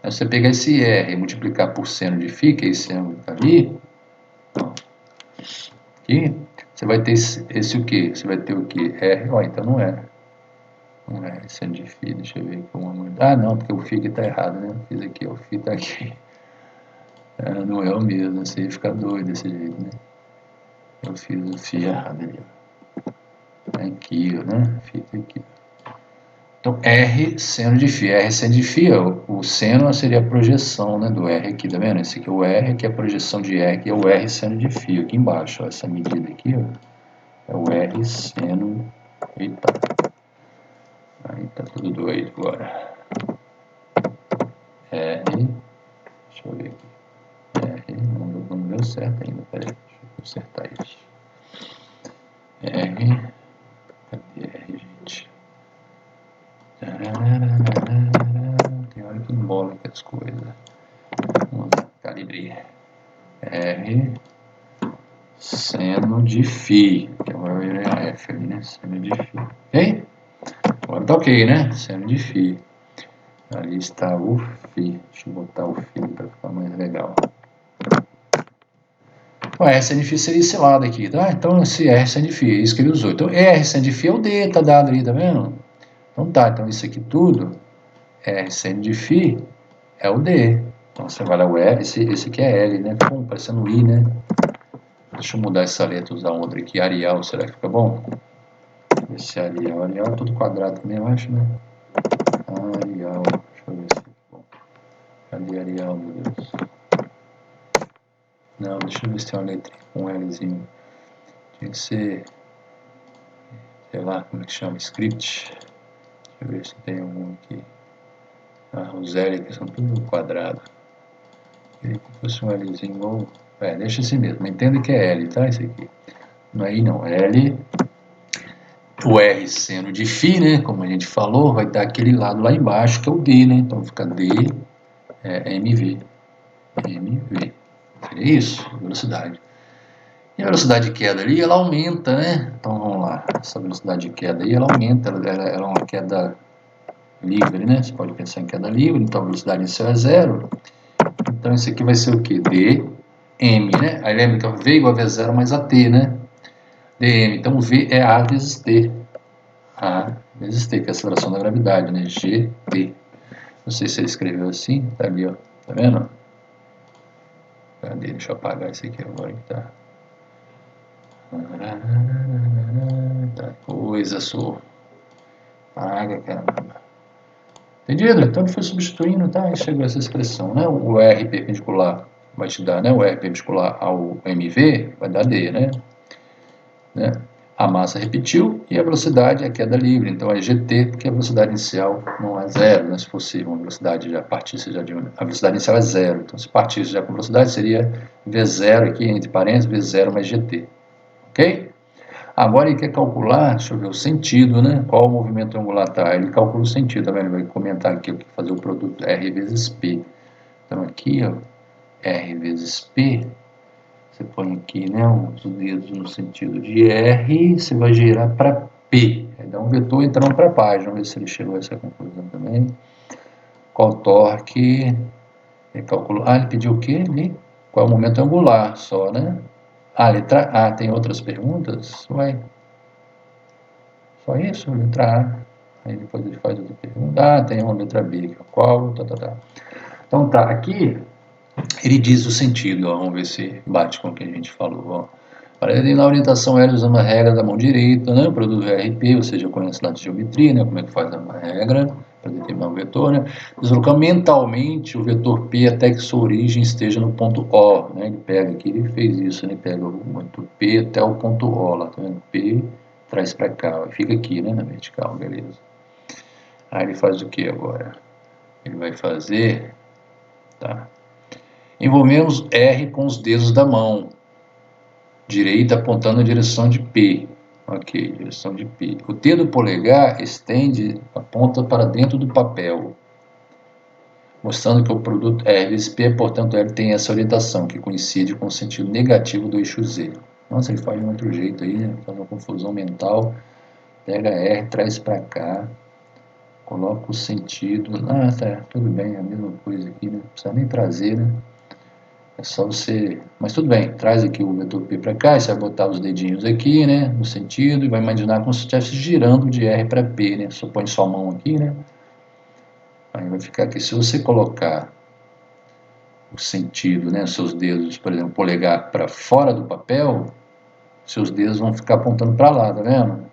Aí você pegar esse R e multiplicar por seno de φ, que é esse ângulo que está ali, aqui, você vai ter esse o quê? Você vai ter o quê? R, ó, então não é. Não é seno de φ, deixa eu ver como... Ah, não, porque o φ aqui está errado, né? Eu fiz aqui, ó, o φ está aqui. Não é o mesmo, você ia ficar doido desse jeito, né? Eu fiz o φ errado ali, ó. Aqui, ó, né? Fica aqui. Então, R seno de φ. R seno de φ, ó, o seno seria a projeção, né, do R aqui, tá vendo? Esse aqui é o R, que é a projeção de R, que é o R seno de φ aqui embaixo, ó, essa medida aqui, ó, é o R seno... Eita, aí tá tudo doido agora. R, deixa eu ver aqui. R, não deu certo ainda, peraí, deixa eu consertar isso. R, cadê R, gente? Tem hora que embola aqui as coisas. Vamos lá, calibrei. R seno de φ, que agora é F ali, né? Seno de φ. Ok? Agora tá ok, né? Seno de φ. Ali está o φ. Deixa eu botar o φ para ficar mais legal. O R seno de φ seria esse lado aqui, tá? Então esse R seno de φ, é isso que ele usou. Então R seno de φ é o D, tá dado ali, tá vendo? Então tá, então isso aqui tudo, R seno de φ é o D. Então você vai lá o R, esse aqui é L, né? Pum, parecendo I, né? Deixa eu mudar essa letra, usar outra aqui, Arial, será que fica bom? Esse Arial é todo quadrado também, eu acho, né? Arial, deixa eu ver se fica bom. Cadê Arial, meu Deus? Não, deixa eu ver se tem uma letra com um Lzinho. Tinha que ser, sei lá, como é que chama? Script. Deixa eu ver se tem algum aqui. Os L aqui são tudo quadrado. Queria que fosse um Lzinho igual... deixa assim mesmo, entenda que é L, tá? Esse aqui. Não é I não, L... O R seno de φ, né, como a gente falou, vai dar aquele lado lá embaixo, que é o D, né? Então fica D, MV. MV. Seria isso, velocidade. E a velocidade de queda ali, ela aumenta, né? Então vamos lá, essa velocidade de queda aí, ela aumenta, ela é uma queda livre, né? Você pode pensar em queda livre, então a velocidade inicial é zero. Então isso aqui vai ser o quê? D, M, né? Aí lembra que é V igual a V0 mais AT, né? dm, então V é A vezes T. A vezes T, que é a aceleração da gravidade, né? GT. Não sei se ele escreveu assim, tá ali, ó. Tá vendo? Cadê? Deixa eu apagar isso aqui agora que tá. Tá coisa, sou. Paga, caramba. Entendido? Então ele foi substituindo, tá? E chegou essa expressão, né? O R perpendicular vai te dar, né? O R perpendicular ao MV vai dar D, né? A massa repetiu e a velocidade é a queda livre, então é GT, porque a velocidade inicial não é zero, né? Se fosse uma velocidade já partisse já de a velocidade inicial é zero, então se partisse já com velocidade seria V0 aqui entre parênteses, V0 mais GT, ok? Agora ele quer calcular, deixa eu ver, o sentido, né? Qual o movimento angular tá? Ele calcula o sentido, tá vendo? Ele vai comentar aqui, fazer o produto R vezes P. Então aqui, ó, R vezes P, você põe aqui, né, os dedos no sentido de R, você vai girar para P. Aí dá um vetor entrando para a página, vamos ver se ele chegou a essa conclusão também. Qual torque? Ele calculou. Ah, ele pediu o quê? Qual é o momento angular só, né? Ah, letra A, tem outras perguntas? Ué, só isso, letra A. Aí depois ele faz outra pergunta. Ah, tem uma letra B. Qual? Tá. Então tá, aqui ele diz o sentido, ó, vamos ver se bate com o que a gente falou. Ó. Na orientação L usando a regra da mão direita, né? O produto VRP, ou seja, eu conheço lá de geometria, né? Como é que faz uma regra para determinar o vetor, né? Deslocar mentalmente o vetor P até que sua origem esteja no ponto O, né? Ele pega aqui, ele fez isso, né? Ele pega o vetor P até o ponto O lá, tá vendo? P traz para cá, ó, fica aqui, né? Na vertical, beleza. Aí ele faz o que agora? Ele vai fazer, tá? Envolvemos R com os dedos da mão direita apontando na direção de P. Ok, direção de P. O dedo polegar estende a ponta para dentro do papel, mostrando que o produto R vezes P, portanto, L tem essa orientação, que coincide com o sentido negativo do eixo Z. Nossa, ele faz de um outro jeito aí, né? Faz uma confusão mental. Pega R, traz para cá, coloca o sentido. Ah, tá, tudo bem, é a mesma coisa aqui, né? Não precisa nem trazer, né? É só você... Mas tudo bem, traz aqui o vetor P para cá, você vai botar os dedinhos aqui, né, no sentido, e vai imaginar como se estivesse girando de R para P, né? Só põe sua mão aqui, né? Aí vai ficar aqui. Se você colocar o sentido, né, seus dedos, por exemplo, polegar para fora do papel, seus dedos vão ficar apontando para lá, tá vendo?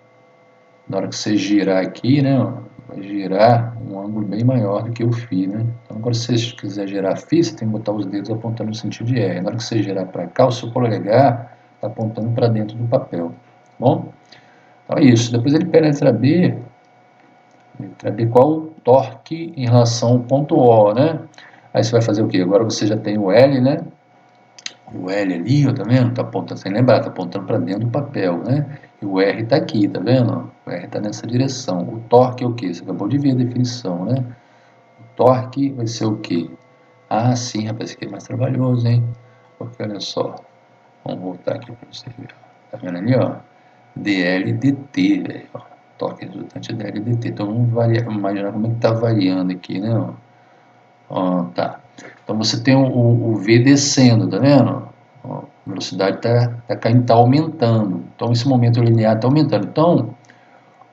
Na hora que você girar aqui, né, vai girar um ângulo bem maior do que o φ, né? Então, quando você quiser girar φ, você tem que botar os dedos apontando no sentido de R. Na hora que você girar para cá, o seu polegar está apontando para dentro do papel. Bom? Então é isso. Depois ele pega a letra B. Letra B, qual o torque em relação ao ponto O, né? Aí você vai fazer o quê? Agora você já tem o L, né? O L ali, ó, tá vendo? Tá apontando, sem lembrar, tá apontando para dentro do papel, né? E o R tá aqui, tá vendo? O R tá nessa direção. O torque é o quê? Você acabou de ver a definição, né? O torque vai ser o quê? Ah, sim, rapaz, isso aqui é mais trabalhoso, hein? Porque olha só, vamos voltar aqui para você ver. Tá vendo ali, ó? dl dt, velho. Torque resultante é dl dt. Então vamos imaginar como é que tá variando aqui, né? Ó, tá. Então você tem o V descendo, tá vendo? Ó, a velocidade tá caindo, tá aumentando. Então esse momento linear está aumentando. Então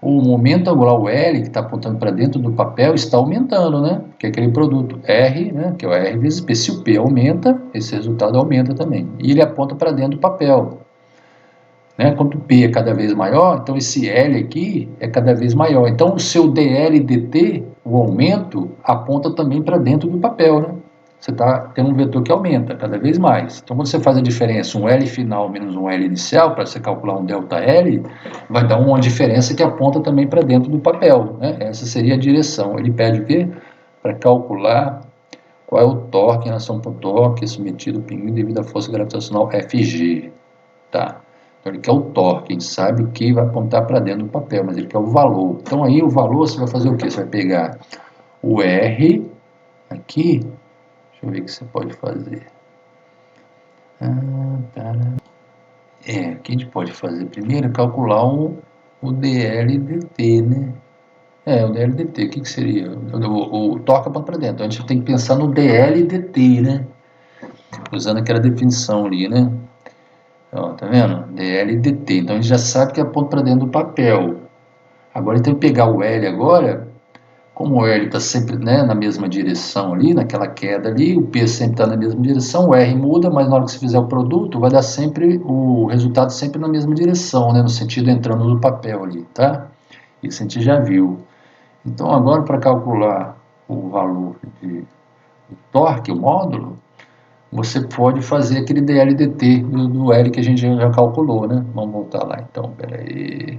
o momento angular, o L, que está apontando para dentro do papel, está aumentando, né? Que é aquele produto R, né? Que é o R vezes P. Se o P aumenta, esse resultado aumenta também. E ele aponta para dentro do papel. Né? Quando o P é cada vez maior, então esse L aqui é cada vez maior. Então o seu DL dt, o aumento, aponta também para dentro do papel, né? Você está tendo um vetor que aumenta cada vez mais. Então quando você faz a diferença, um L final menos um L inicial, para você calcular um delta L, vai dar uma diferença que aponta também para dentro do papel, né? Essa seria a direção. Ele pede o quê? Para calcular qual é o torque em relação ao torque submetido ao pinguim devido à força gravitacional Fg. Tá? Então ele quer o torque, a gente sabe que vai apontar para dentro do papel, mas ele quer o valor. Então aí o valor você vai fazer o quê? Você vai pegar o R aqui, deixa eu ver o que você pode fazer. O que a gente pode fazer? Primeiro calcular o DL dt, né? O DL dt, o que seria? O torque aponta para dentro, então a gente tem que pensar no DL dt, né? Usando aquela definição ali, né? Ó, tá vendo? DL dt. Então a gente já sabe que aponta para dentro do papel. Agora ele tem que pegar o L agora como o L está sempre, né, na mesma direção ali, naquela queda ali, o P sempre está na mesma direção, o R muda, mas na hora que você fizer o produto, vai dar sempre o resultado sempre na mesma direção, né, no sentido entrando no papel ali, tá? Isso a gente já viu. Então agora para calcular o valor de torque, o módulo, você pode fazer aquele dL/dt do L que a gente já calculou, né? Vamos voltar lá então, peraí.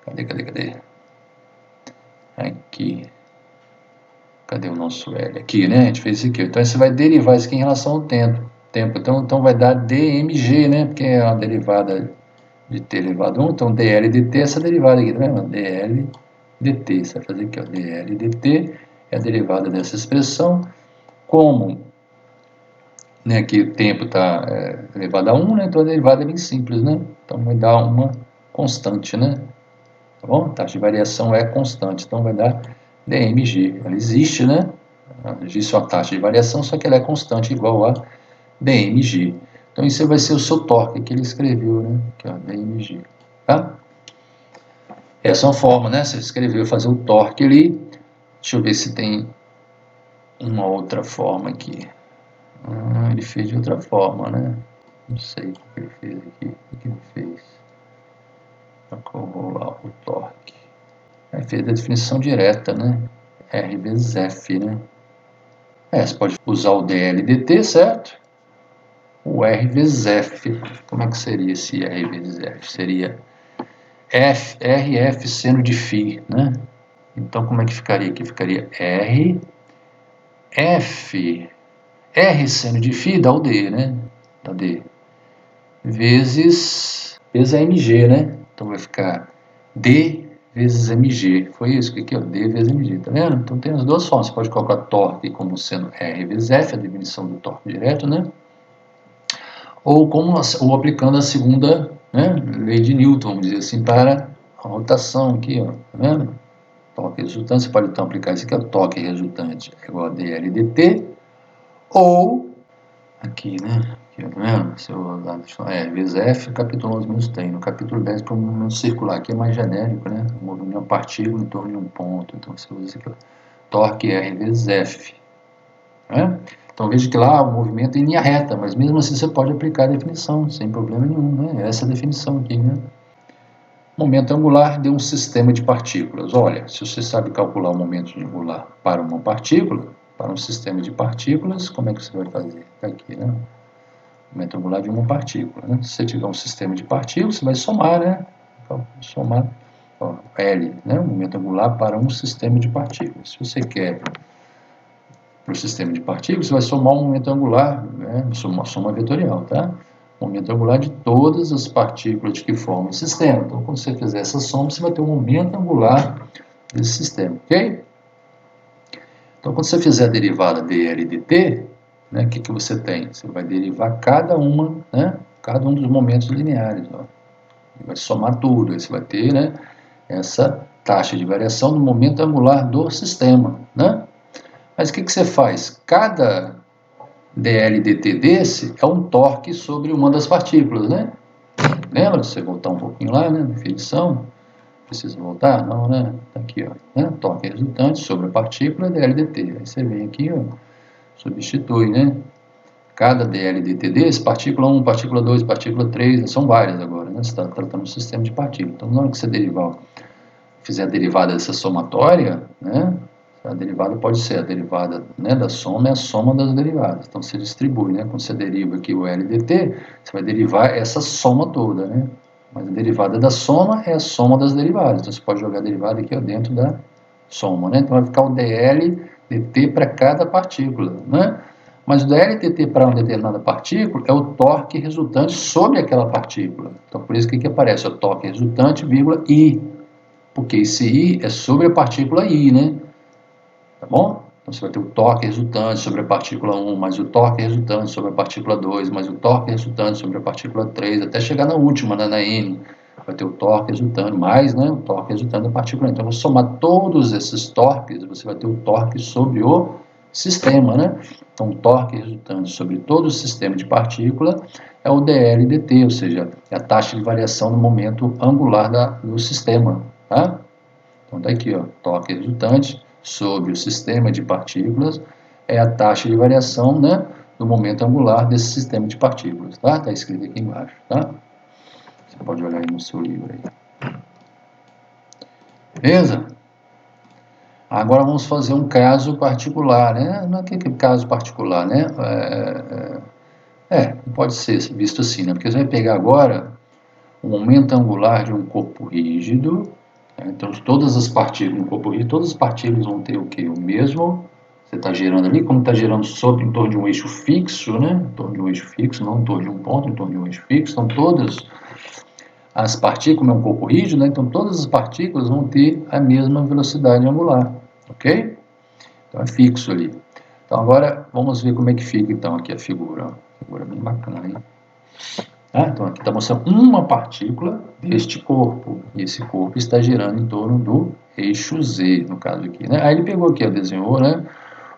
Cadê? Aqui. Cadê o nosso L? Aqui, né? A gente fez isso aqui. Então você vai derivar isso aqui em relação ao tempo. Então vai dar dmg, né? Porque é uma derivada de t elevado a 1. Então dL dt é essa derivada aqui, tá vendo? dL dt. Você vai fazer aqui, ó. dL dt é a derivada dessa expressão. Como, né, aqui o tempo está elevado a 1, né? Então a derivada é bem simples, né? Então vai dar uma constante, né? Tá bom? A taxa de variação é constante. Então vai dar dmg. Ela existe, né? Existe uma taxa de variação, só que ela é constante, igual a dmg. Então isso vai ser o seu torque que ele escreveu, né? Aqui, ó, dmg. Tá? Essa é uma forma, né? Você escreveu, fazer o torque ali. Deixa eu ver se tem uma outra forma aqui. Ele fez de outra forma, né? Não sei o que ele fez aqui. O que ele fez? Vou lá, o torque. Ele fez a definição direta, né? R vezes F, né? Você pode usar o dL/dt, certo? O R vezes F. Como é que seria esse R vezes F? Seria RF seno de φ, né? Então, como é que ficaria aqui? Ficaria R, F, R seno de φ dá o D, né? Dá D. Vezes a mg, né? Então, vai ficar D vezes mg. Foi isso que aqui, ó, D vezes mg, tá vendo? Então, tem as duas formas. Você pode colocar torque como sendo R vezes F, a definição do torque direto, né? Ou aplicando a segunda, né, lei de Newton, vamos dizer assim, para a rotação aqui, ó, tá vendo? Torque resultante, você pode então aplicar isso aqui, ó, torque resultante é igual a dL/dt, ou aqui, né, aqui, tá vendo? Se eu vezes F, capítulo 11 menos tem, no capítulo 10 para o movimento circular, aqui é mais genérico, né, o movimento de uma partícula em torno de um ponto, então você usa isso aqui, ó, torque R vezes F, né? Então veja que lá o movimento é em linha reta, mas mesmo assim você pode aplicar a definição, sem problema nenhum, né? Essa definição aqui, né? Momento angular de um sistema de partículas. Olha, se você sabe calcular o momento angular para uma partícula, para um sistema de partículas, como é que você vai fazer? Está aqui, né? Momento angular de uma partícula, né? Se você tiver um sistema de partículas, você vai somar, né? Somar, ó, L, né? O momento angular para um sistema de partículas. Se você quer para o sistema de partículas, você vai somar o momento angular, né, soma vetorial, tá? O momento angular de todas as partículas que formam o sistema. Então, quando você fizer essa soma, você vai ter o momento angular desse sistema, ok? Então, quando você fizer a derivada dL/dt, né, o que você tem? Você vai derivar cada uma, né, cada um dos momentos lineares, ó. Vai somar tudo, aí você vai ter, né, essa taxa de variação do momento angular do sistema, né? Mas o que você faz? Cada dL/dt desse é um torque sobre uma das partículas, né? Lembra? Se você voltar um pouquinho lá, né? Definição. Precisa voltar? Não, né? Tá aqui, ó. Né? Torque resultante sobre a partícula dL/dt. Aí você vem aqui, ó, substitui, né? Cada dL/dt desse, partícula 1, partícula 2, partícula 3, são várias agora, né? Você está tratando um sistema de partículas. Então, na hora que você fizer a derivada dessa somatória, né? A derivada pode ser a derivada, né, da soma é a soma das derivadas. Então, você distribui, né? Quando você deriva aqui o LDT, você vai derivar essa soma toda, né? Mas a derivada da soma é a soma das derivadas. Então, você pode jogar a derivada aqui, ó, dentro da soma, né? Então, vai ficar o dL/dt para cada partícula, né? Mas o dL/dt para uma determinada partícula é o torque resultante sobre aquela partícula. Então, por isso que aqui aparece o torque resultante, vírgula, I. Porque esse I é sobre a partícula I, né? Tá bom? Então você vai ter o torque resultante sobre a partícula 1, mais o torque resultante sobre a partícula 2, mais o torque resultante sobre a partícula 3, até chegar na última, né, na N. Vai ter o torque resultante, mais, né, o torque resultante da partícula 1. Então, vou somar todos esses torques, você vai ter o torque sobre o sistema, né? Então, o torque resultante sobre todo o sistema de partícula é o dL/dt, ou seja, é a taxa de variação no momento angular do sistema, tá? Então, tá aqui, ó, torque resultante sobre o sistema de partículas é a taxa de variação, né, do momento angular desse sistema de partículas, tá? Está escrito aqui embaixo, tá? Você pode olhar aí no seu livro aí. Beleza? Agora vamos fazer um caso particular, né? Não é que caso particular, né? Pode ser visto assim, né? Porque você vai pegar agora o momento angular de um corpo rígido, né? Então todas as partículas, um corpo rígido, todas as partículas vão ter o quê? O mesmo, você está gerando ali, como está gerando em torno de um eixo fixo, né? Em torno de um eixo fixo, não em torno de um ponto, em torno de um eixo fixo, então todas as partículas, como é um corpo rígido, né? Então todas as partículas vão ter a mesma velocidade angular, ok? Então é fixo ali. Então agora vamos ver como é que fica então aqui a figura. Figura bem bacana, hein? Então aqui está mostrando uma partícula deste corpo. E esse corpo está girando em torno do eixo Z, no caso aqui, né? Aí ele pegou aqui, desenhou, né,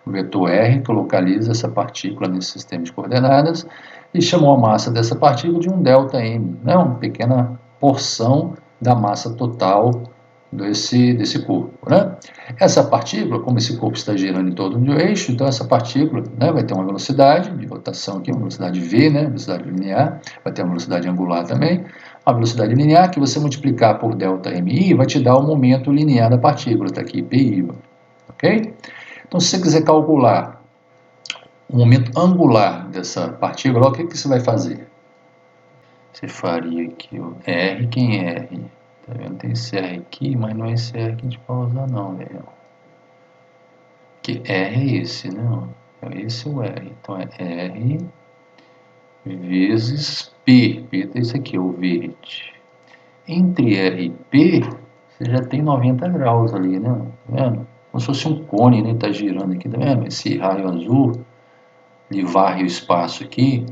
o vetor R, que localiza essa partícula nesse sistema de coordenadas, e chamou a massa dessa partícula de um ΔM, né, uma pequena porção da massa total desse corpo, né? Essa partícula, como esse corpo está girando em torno do eixo, então essa partícula, né, vai ter uma velocidade de rotação aqui, uma velocidade v, né, velocidade linear, vai ter uma velocidade angular também, uma velocidade linear que você multiplicar por ΔMi vai te dar o momento linear da partícula, está aqui, PI, ok? Então, se você quiser calcular o momento angular dessa partícula, o que você vai fazer? Você faria aqui o R, quem é R? Tá vendo? Tem esse R aqui, mas não é esse R que a gente vai usar não, velho. Que R é esse, né? Esse é o R. Então é R vezes P. P é isso aqui, o verde. Entre R e P, você já tem 90 graus ali, né? Tá vendo? Como se fosse um cone, né? Tá girando aqui, tá vendo? Esse raio azul, ele varre o espaço aqui,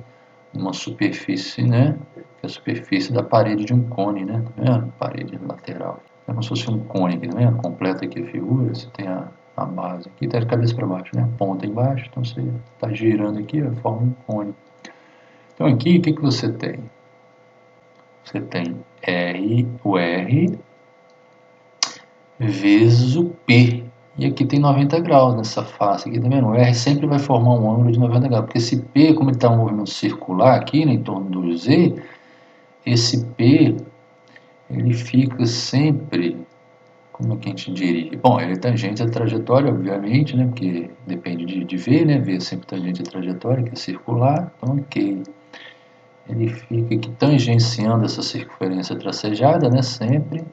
numa superfície, né? Que é a superfície da parede de um cone, né? Tá vendo? Parede lateral. É como se fosse um cone aqui, tá vendo? Completa aqui a figura, você tem a base aqui, está de cabeça para baixo, né? A ponta embaixo, então você está girando aqui, forma um cone. Então aqui, o que você tem? Você tem o R vezes o P. E aqui tem 90 graus nessa face aqui, tá vendo? O R sempre vai formar um ângulo de 90 graus, porque esse P, como ele está um movimento circular aqui, né, em torno do Z, esse P, ele fica sempre, como é que a gente diria? Bom, ele é tangente à trajetória, obviamente, né, porque depende de V, né, V é sempre tangente à trajetória, que é circular, então ok. Ele fica aqui tangenciando essa circunferência tracejada, né, sempre.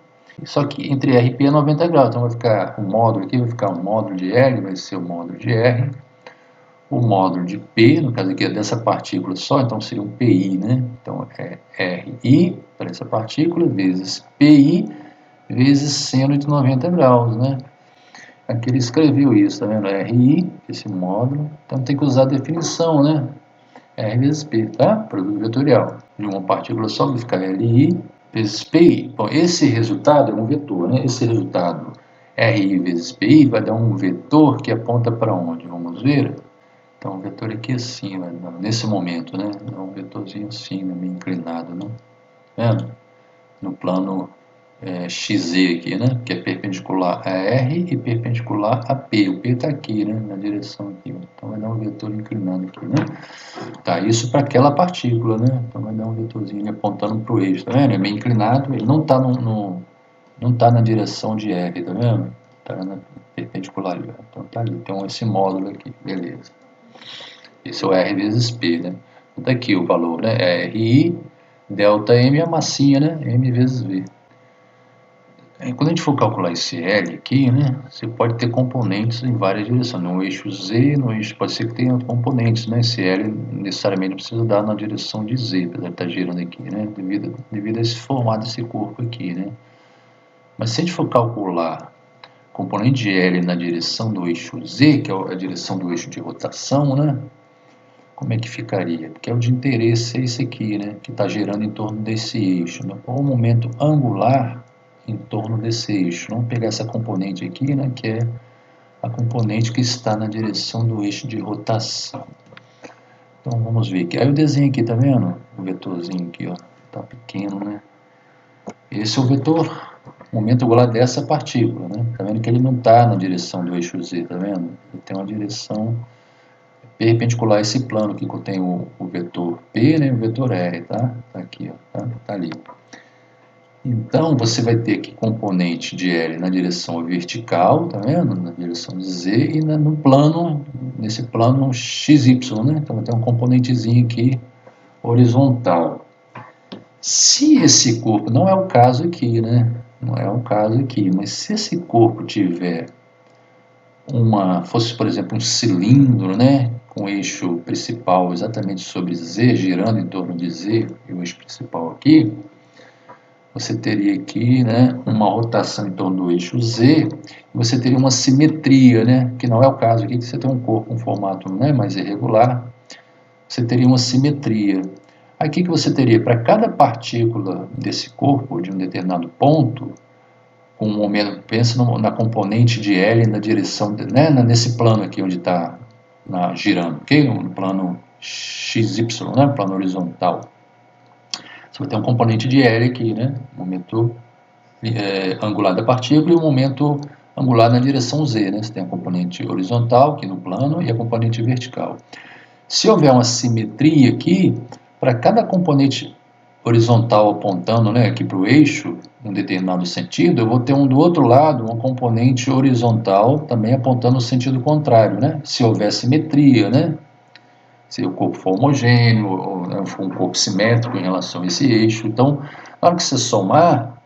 Só que entre R e P é 90 graus, então vai ficar o módulo aqui, vai ficar o módulo de L, vai ser o módulo de R, o módulo de P, no caso aqui é dessa partícula só, então seria um PI, né? Então é RI para essa partícula, vezes PI, vezes seno de 90 graus, né? Aqui ele escreveu isso, tá vendo? RI, esse módulo, então tem que usar a definição, né? R vezes P, tá? Produto vetorial. De uma partícula só vai ficar LI vezes PI. Bom, esse resultado é um vetor, né? Esse resultado RI vezes PI vai dar um vetor que aponta para onde? Vamos ver? Então, o vetor aqui assim, né? Nesse momento, né? É um vetorzinho assim, né? Meio inclinado, né? Vendo? No plano XZ aqui, né? Que é perpendicular a R e perpendicular a P. O P está aqui, né? Na direção aqui. Então, vai dar um vetor inclinado aqui, né? Tá, isso para aquela partícula, né? Então vai dar um vetorzinho apontando para o eixo, tá vendo? É meio inclinado, ele não está não tá na direção de R, tá vendo? Está na perpendicular ali, então tá ali, tem esse módulo aqui, beleza. Esse é o R vezes P, né? Então aqui o valor, né? É RI, delta M é a massinha, né? M vezes V. Quando a gente for calcular esse L aqui, né, você pode ter componentes em várias direções. No eixo Z, no eixo, pode ser que tenha componentes, né? Esse L necessariamente precisa dar na direção de Z, apesar de estar girando aqui, né? Devido a esse formato desse corpo aqui, né? Mas se a gente for calcular componente de L na direção do eixo Z, que é a direção do eixo de rotação, né? Como é que ficaria? Porque é o de interesse é esse aqui, né? Que está girando em torno desse eixo, né? Qual o momento angular em torno desse eixo? Vamos pegar essa componente aqui, né? Que é a componente que está na direção do eixo de rotação. Então vamos ver aqui. Aí o desenho aqui, tá vendo? O vetorzinho aqui, ó. Tá pequeno, né? Esse é o vetor momento angular dessa partícula, né? Tá vendo que ele não está na direção do eixo Z, tá vendo? Ele tem uma direção perpendicular a esse plano que contém o vetor P, né, e o vetor R, tá? Tá aqui, ó, tá ali. Então, você vai ter aqui componente de L na direção vertical, tá vendo? Na direção de Z e no plano, nesse plano XY, né? Então, vai ter um componentezinho aqui horizontal. Se esse corpo, não é o caso aqui, né? Não é o caso aqui, mas se esse corpo tiver fosse, por exemplo, um cilindro, né? Com eixo principal exatamente sobre Z, girando em torno de Z, e o eixo principal aqui, você teria aqui, né, uma rotação em torno do eixo Z, e você teria uma simetria, né, que não é o caso aqui, que você tem um corpo com um formato, né, mais irregular, você teria uma simetria. Aí o que você teria? Para cada partícula desse corpo, de um determinado ponto, com um momento, pensa na componente de L na direção, né, nesse plano aqui onde está girando, ok? No plano XY, né, plano horizontal. Você vai ter um componente de L aqui, né? Momento angular da partícula e o momento angular na direção Z, né? Você tem a componente horizontal aqui no plano e a componente vertical. Se houver uma simetria aqui, para cada componente horizontal apontando, né, aqui para o eixo, em um determinado sentido, eu vou ter do outro lado uma componente horizontal também apontando no sentido contrário, né? Se houver simetria, né? Se o corpo for homogêneo, ou, né, for um corpo simétrico em relação a esse eixo. Então, na hora que você somar,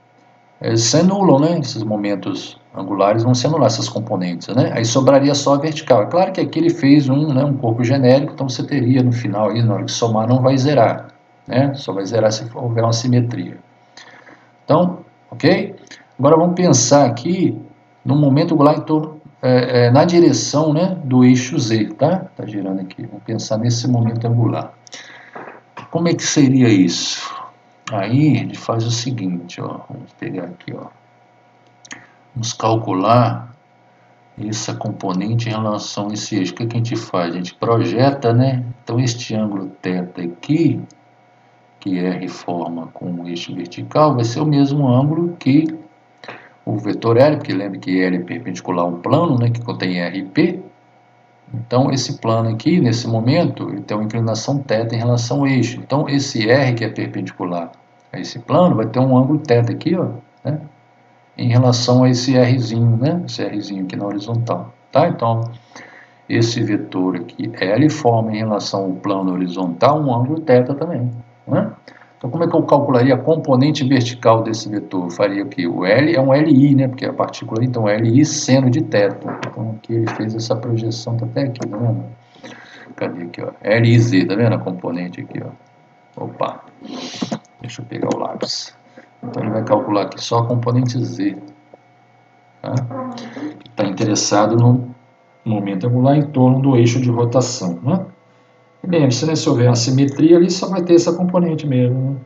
eles se anulam, né? Esses momentos angulares vão se anular, essas componentes, né? Aí sobraria só a vertical. É claro que aqui ele fez um corpo genérico, então você teria no final, aí, na hora que somar, não vai zerar, né? Só vai zerar se houver uma simetria. Então, ok? Agora vamos pensar aqui no momento angular em torno, na direção, né, do eixo Z, tá? Tá girando aqui. Vamos pensar nesse momento angular. Como é que seria isso? Aí ele faz o seguinte, ó. Vamos pegar aqui, ó. Vamos calcular essa componente em relação a esse eixo. O que a gente faz? A gente projeta, né? Então este ângulo θ aqui, que R forma com o eixo vertical, vai ser o mesmo ângulo que o vetor L, porque lembre que L é perpendicular ao plano, né, que contém R e P. Então, esse plano aqui, nesse momento, ele tem uma inclinação θ em relação ao eixo. Então, esse R que é perpendicular a esse plano vai ter um ângulo θ aqui, ó, né, em relação a esse Rzinho, né, esse Rzinho aqui na horizontal. Tá? Então, esse vetor aqui, L, forma em relação ao plano horizontal um ângulo θ também, né? Então, como é que eu calcularia a componente vertical desse vetor? Eu faria o quê? O L é um LI, né? Porque é a partícula, então, LI seno de θ. Então, aqui ele fez essa projeção, tá até aqui, tá vendo? Cadê aqui, ó? LIZ, tá vendo a componente aqui, ó? Opa, deixa eu pegar o lápis. Então, ele vai calcular aqui só a componente Z, tá? Está interessado no momento angular em torno do eixo de rotação, né? Lembre-se, né, se houver uma simetria ali, só vai ter essa componente mesmo, né?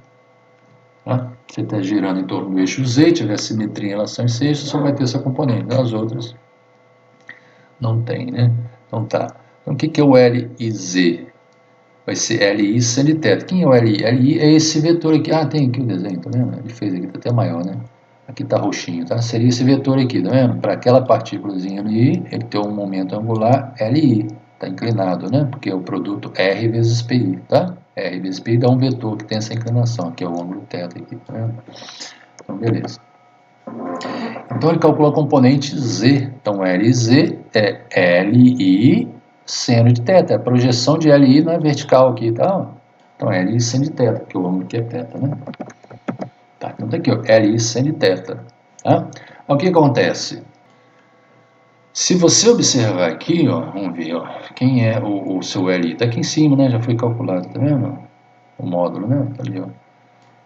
Tá? Você está girando em torno do eixo Z, tiver simetria em relação a esse eixo, só vai ter essa componente. As outras não tem, né? Então tá. Então o que é o LIZ? Vai ser LI seno de θ. Quem é o LI? LI é esse vetor aqui. Ah, tem aqui o desenho, tá vendo? Ele fez aqui, tá até maior, né? Aqui tá roxinho, tá? Seria esse vetor aqui, tá vendo? Para aquela partículazinha ali, ele tem um momento angular LI. Está inclinado, né? Porque é o produto R vezes PI, tá? R vezes PI dá um vetor que tem essa inclinação, que é o ângulo θ aqui, tá vendo? Então, beleza. Então, ele calcula a componente Z. Então, LZ é LI seno de θ. A projeção de LI na vertical aqui, tá? Então, LI seno de θ, porque o ângulo aqui é θ, né? Tá, então tá aqui, ó, LI seno de θ. Tá? O que acontece? Se você observar aqui, ó, vamos ver, ó, quem é o seu LI? Está aqui em cima, né? Já foi calculado, tá vendo? O módulo, né? Tá ali, ó.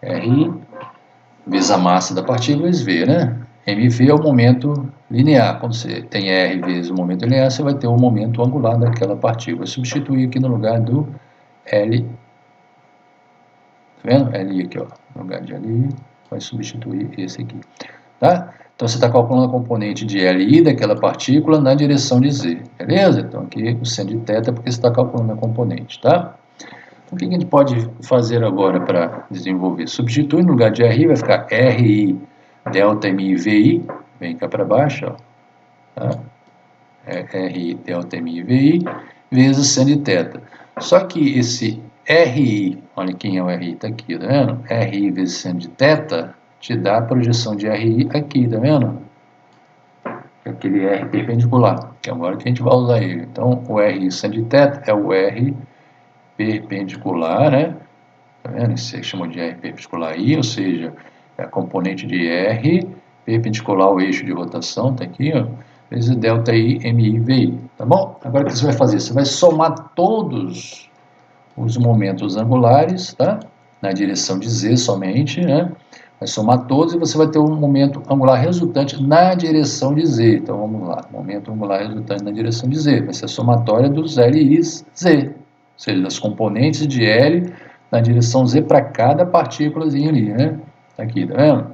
R vezes a massa da partícula vezes V, né? MV é o momento linear. Quando você tem R vezes o momento linear, você vai ter o momento angular daquela partícula. Substituir aqui no lugar do L. Tá vendo? LI aqui, ó. No lugar de LI, vai substituir esse aqui. Tá? Então, você está calculando a componente de LI daquela partícula na direção de Z, beleza? Então, aqui o seno de θ é porque você está calculando a componente, tá? Então, o que a gente pode fazer agora para desenvolver? Substituir no lugar de RI, vai ficar RI delta mi VI, vem cá para baixo, ó, tá? RI delta mi VI, vezes seno de θ. Só que esse RI, olha quem é o RI, está aqui, tá vendo? RI vezes seno de θ te dá a projeção de RI aqui, tá vendo? Aquele R perpendicular, que é agora que a gente vai usar ele. Então, o RI seno de θ é o R perpendicular, né? Tá vendo? Isso aí chama de R perpendicular I, ou seja, é a componente de R perpendicular ao eixo de rotação, tá aqui, ó, vezes delta I MI VI, tá bom? Agora o que você vai fazer? Você vai somar todos os momentos angulares, tá? Na direção de Z somente, né? Vai somar todos e você vai ter um momento angular resultante na direção de Z. Então vamos lá, momento angular resultante na direção de Z. Vai ser a somatória dos LIs Z, ou seja, das componentes de L na direção Z para cada partículazinha ali, né? Tá aqui, tá vendo?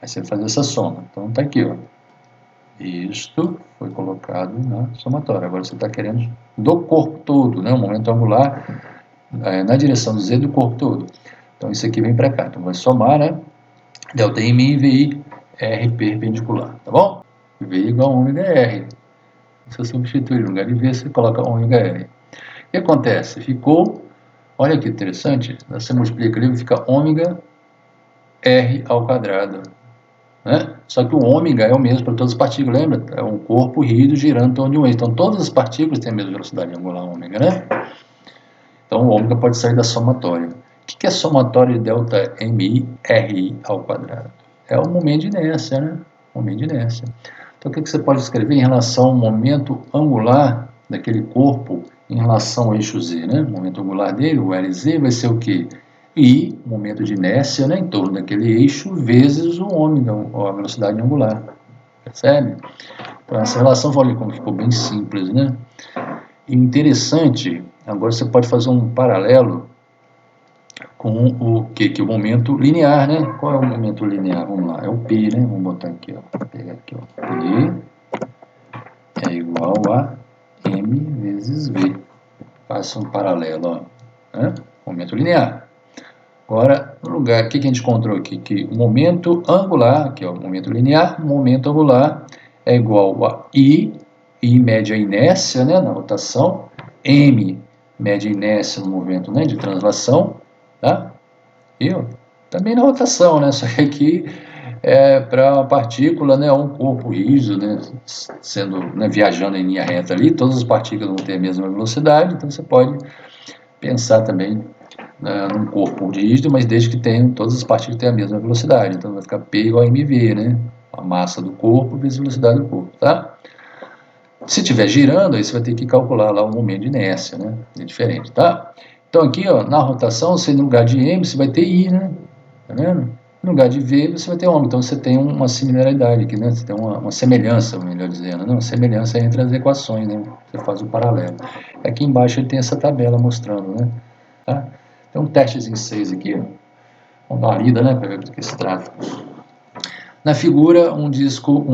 Aí você vai fazer essa soma. Então tá aqui, ó. Isto foi colocado na somatória. Agora você está querendo do corpo todo, né? O momento angular na direção do Z do corpo todo. Então isso aqui vem para cá. Então vai somar, né? Delta em mim, VI, R perpendicular, tá bom? V igual a ômega R. Você substitui no lugar de V, você coloca ômega R. O que acontece? Ficou, olha que interessante, você multiplica ali, fica ômega R ao quadrado. Né? Só que o ômega é o mesmo para todas as partículas, lembra? É um corpo rígido girando em torno de um eixo. Então todas as partículas têm a mesma velocidade angular ômega, né? Então o ômega pode sair da somatória. O que é somatória de delta MI RI ao quadrado? É o momento de inércia, né? Momento de inércia. Então o que você pode escrever em relação ao momento angular daquele corpo em relação ao eixo Z, né? O momento angular dele, o LZ, vai ser o quê? I, momento de inércia, né, em torno daquele eixo, vezes o ômega, a velocidade angular. Percebe? Então essa relação, olha como ficou bem simples, né? E interessante, agora você pode fazer um paralelo com o que? Que o momento linear, né? Qual é o momento linear? Vamos lá, é o π, né? Vamos botar aqui, ó. Vou pegar aqui, ó. P é igual a m vezes v. Faça um paralelo, ó. Né? Momento linear. Agora, no lugar, o que a gente encontrou aqui? Que o momento angular, que é o momento linear, o momento angular é igual a I mede a inércia, né, na rotação, M mede a inércia no movimento, né, de translação, tá? E também na rotação, né, só que aqui para a partícula, né, um corpo rígido, né, sendo, né, viajando em linha reta ali, todas as partículas vão ter a mesma velocidade, então você pode pensar também num corpo rígido, mas desde que tenham, todas as partículas tenham a mesma velocidade, então vai ficar P igual a mv, né, a massa do corpo vezes a velocidade do corpo, tá? Se estiver girando, aí você vai ter que calcular lá o momento de inércia, né, é diferente, tá? Então aqui, ó, na rotação, você no lugar de M, você vai ter I, né, tá vendo? No lugar de V, você vai ter ômega, então você tem uma similaridade aqui, né? Você tem uma semelhança, melhor dizendo, né? Uma semelhança entre as equações, né? Você faz o paralelo. Aqui embaixo ele tem essa tabela mostrando, né? Tá? Tem um testezinho 6 aqui, ó. Vamos dar uma lida, né? Para ver do que se trata. Na figura, um disco,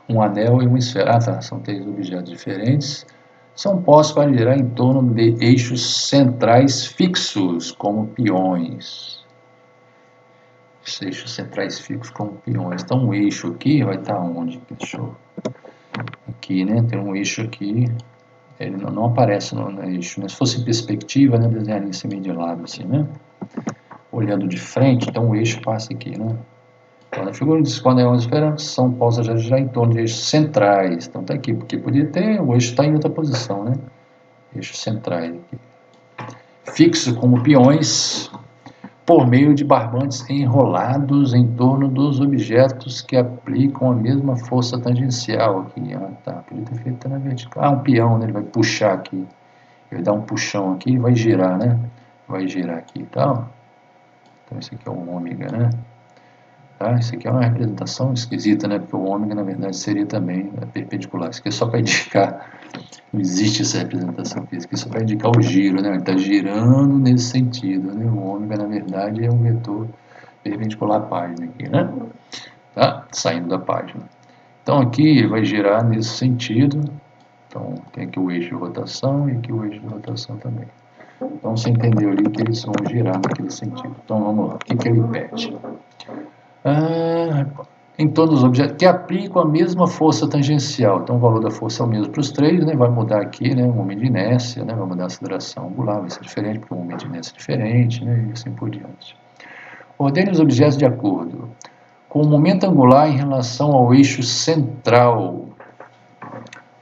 um anel e uma esfera. Ah, tá. São 3 objetos diferentes. São postos para girar em torno de eixos centrais fixos, como peões. Os eixos centrais fixos como peões. Então, um eixo aqui vai estar onde? Deixa eu... Aqui, né? Tem um eixo aqui. Ele não aparece no eixo, né? Se fosse em perspectiva, né? Desenharia esse meio de lado, assim, né? Olhando de frente, então o eixo passa aqui, né? Então, na figura diz quando é uma esfera, são postas a girar em torno de eixos centrais. Então, tá aqui, porque podia ter, o eixo está em outra posição, né? Eixos centrais aqui. Fixo como peões, por meio de barbantes enrolados em torno dos objetos que aplicam a mesma força tangencial aqui. Ah, tá, podia ter feito na vertical. Ah, um peão, né? Ele vai puxar aqui. Ele dá um puxão aqui e vai girar, né? Vai girar aqui e tal. Então, esse aqui é o ômega, né? Tá? Isso aqui é uma representação esquisita, né? Porque o ômega, na verdade, seria também perpendicular. Isso aqui é só para indicar, não existe essa representação aqui. Isso aqui é só para indicar o giro, né? Ele está girando nesse sentido, né? O ômega, na verdade, é um vetor perpendicular à página aqui, né? Tá? Saindo da página. Então, aqui ele vai girar nesse sentido. Então, tem aqui o eixo de rotação e aqui o eixo de rotação também. Então, você entendeu ali que eles vão girar naquele sentido. Então, vamos lá. O que ele pede? Em todos os objetos que aplicam a mesma força tangencial. Então o valor da força é o mesmo para os três, né? Vai mudar aqui, né? O momento de inércia, né? Vai mudar a aceleração angular, vai ser diferente, porque o momento de inércia é diferente, né? E assim por diante. Ordene os objetos de acordo com o momento angular em relação ao eixo central.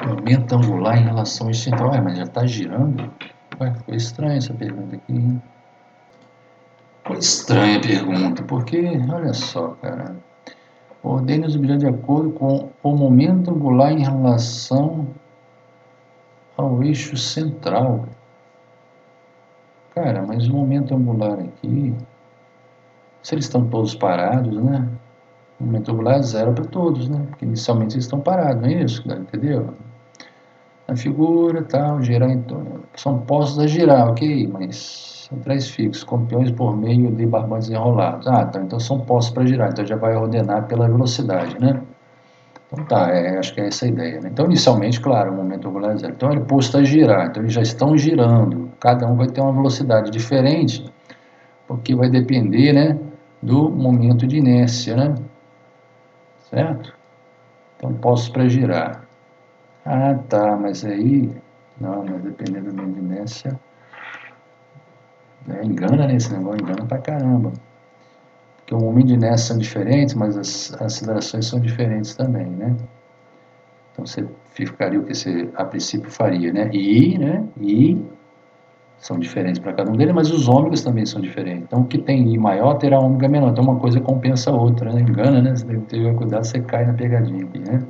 Momento angular em relação ao eixo central. Mas já está girando? Ué, foi estranha essa pergunta aqui. Foi estranha a pergunta, porque, olha só, cara. Ordene os objetos de acordo com o momento angular em relação ao eixo central. Cara, mas o momento angular aqui, se eles estão todos parados, né? O momento angular é zero para todos, né? Porque inicialmente eles estão parados, não é isso? Entendeu? A figura, tal, girar em torno. São postos a girar, ok? Mas centrais fixos, com peões por meio de barbantes enrolados. Ah, tá, então são postos para girar, então já vai ordenar pela velocidade, né? Então tá, acho que é essa a ideia, né? Então inicialmente, claro, o momento angular é zero. Então ele é posto a girar, então eles já estão girando. Cada um vai ter uma velocidade diferente, porque vai depender, né, do momento de inércia, né? Certo? Então postos para girar. Ah, tá, mas aí... Não, mas dependendo do momento de inércia... engana, né? Esse negócio engana pra caramba. Porque o momento de inércia são diferentes, mas as acelerações são diferentes também, né? Então você ficaria o que você a princípio faria, né? I são diferentes para cada um deles, mas os ômegas também são diferentes. Então o que tem I maior terá ômega menor. Então uma coisa compensa a outra, né? Engana, né? Você deve ter cuidado, você cai na pegadinha aqui, né?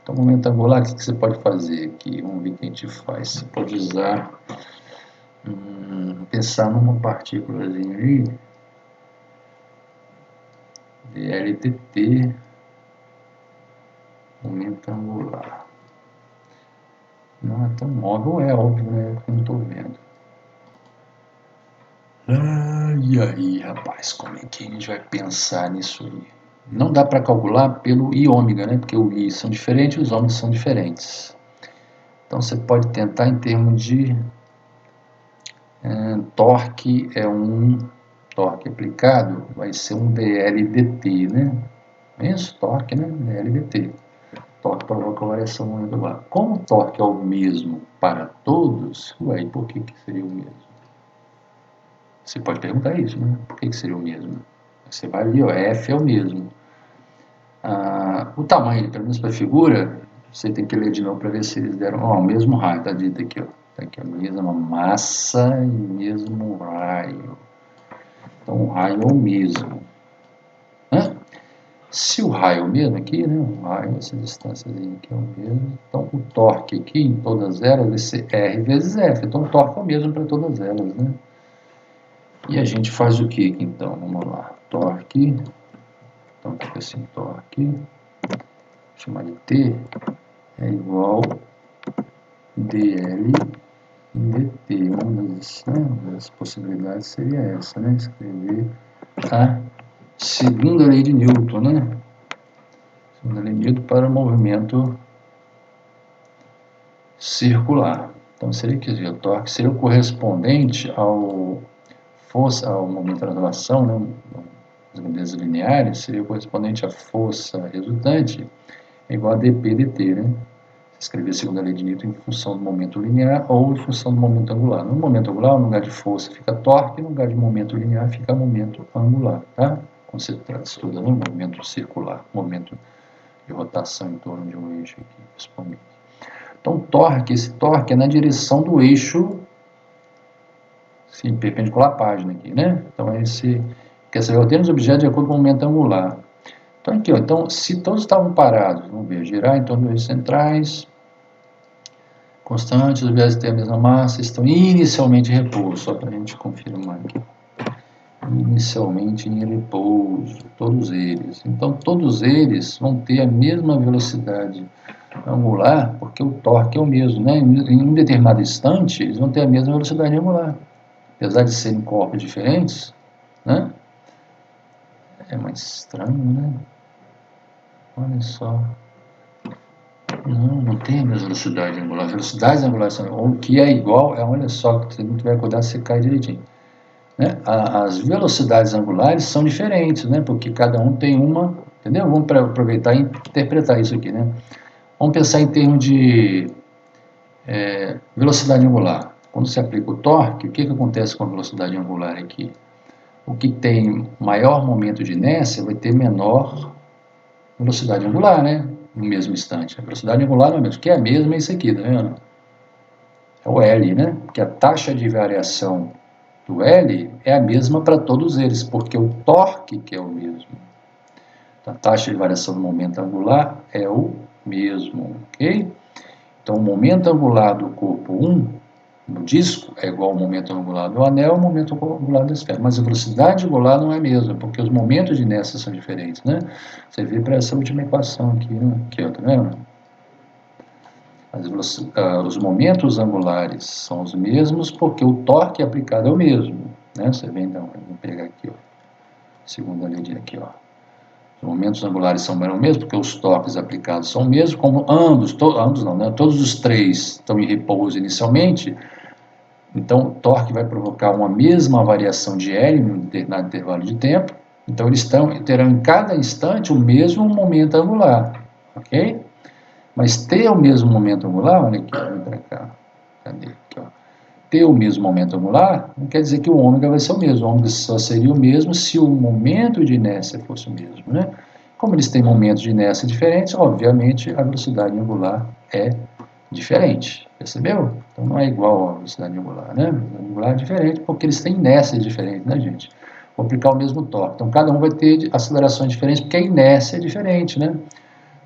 Então momento angular, o que você pode fazer aqui? Vamos ver o que a gente faz. Você pode usar, pensar numa partículazinha aí, dLdt, momento angular. Não é tão móvel, é óbvio, né? Eu não estou vendo. E aí, rapaz, como é que a gente vai pensar nisso aí? Não dá para calcular pelo I ômega, né? Porque o I são diferentes e os ômegas são diferentes. Então você pode tentar em termos de torque, torque aplicado, vai ser um dLdt, né? É isso? Torque, né? dLdt. Torque provoca variação molecular. Como o torque é o mesmo para todos, ué, e por que seria o mesmo? Você pode perguntar isso, né? Por que seria o mesmo? Você vai ver, ó, F é o mesmo. O tamanho, pelo menos para a figura, você tem que ler de novo para ver se eles deram o mesmo raio, está dito aqui, ó. Tá aqui a mesma massa e mesmo raio. Então o raio é o mesmo. Se o raio é o mesmo aqui, né? O raio, essa distância aqui é o mesmo. Então o torque aqui em todas elas vai ser R vezes F. Então o torque é o mesmo para todas elas, né? E a gente faz o que então? Vamos lá. Torque. Então fica assim, torque. Vou chamar de T. É igual dL em dt. Uma das possibilidades seria essa, né? Escrever a segunda lei de Newton, né? Segunda lei de Newton para o movimento circular. Então seria que o torque seria o correspondente ao momento de translação, né? As grandezas lineares, seria o correspondente à força resultante, é igual a dp dt, né? Escrever a segunda lei de Newton em função do momento linear ou em função do momento angular. No momento angular, no lugar de força fica torque, no lugar de momento linear fica momento angular, tá? Quando você estuda no movimento circular, momento de rotação em torno de um eixo aqui, principalmente. Então, esse torque é na direção do eixo, sim, perpendicular à página aqui, né? Então, quer dizer, ordena os objetos de acordo com o momento angular. Então, aqui, ó, então, se todos estavam parados, vamos ver, girar em torno dos eixos centrais, constantes, os objetos têm a mesma massa, estão inicialmente em repouso, só para a gente confirmar aqui. Inicialmente em repouso, todos eles. Então, todos eles vão ter a mesma velocidade angular, porque o torque é o mesmo, né? Em um determinado instante, eles vão ter a mesma velocidade angular. Apesar de serem corpos diferentes, né? É mais estranho, né? Olha só. Não tem a mesma velocidade angular. Velocidades angulares são... O que é igual, olha só, que se não tiver cuidado, você cai direitinho. né? As velocidades angulares são diferentes, né? Porque cada um tem uma, entendeu? Vamos aproveitar e interpretar isso aqui, né? Vamos pensar em termos de velocidade angular. Quando se aplica o torque, o que acontece com a velocidade angular aqui? O que tem maior momento de inércia vai ter menor velocidade angular, né? No mesmo instante. A velocidade angular não é mesmo, que é a mesma é isso aqui, tá vendo? É o L, né? Porque a taxa de variação do L é a mesma para todos eles, porque o torque que é o mesmo. Então, a taxa de variação do momento angular é o mesmo, ok? Então, o momento angular do corpo 1 no disco é igual ao momento angular do anel ao momento angular da esfera, mas a velocidade angular não é a mesma, porque os momentos de inércia são diferentes, né? Você vê para essa última equação aqui, né? Aqui, ó, tá vendo? Os momentos angulares são os mesmos porque o torque aplicado é o mesmo, né? Você vê então, vou pegar aqui, ó, segunda lei aqui, ó. Os momentos angulares são os mesmos porque os torques aplicados são os mesmos, como ambos não, né? Todos os três estão em repouso inicialmente. Então, o torque vai provocar uma mesma variação de L em um determinado intervalo de tempo. Então, eles terão em cada instante o mesmo momento angular, ok? Mas ter o mesmo momento angular, olha aqui, vem para cá, cadê? Aqui, ó. Ter o mesmo momento angular não quer dizer que o ômega vai ser o mesmo. O ômega só seria o mesmo se o momento de inércia fosse o mesmo, né? Como eles têm momentos de inércia diferentes, obviamente a velocidade angular é diferente, percebeu? Então não é igual a velocidade angular, né? A velocidade angular é diferente porque eles têm inércias diferentes, né, gente? Vou aplicar o mesmo torque. Então cada um vai ter acelerações diferentes porque a inércia é diferente, né?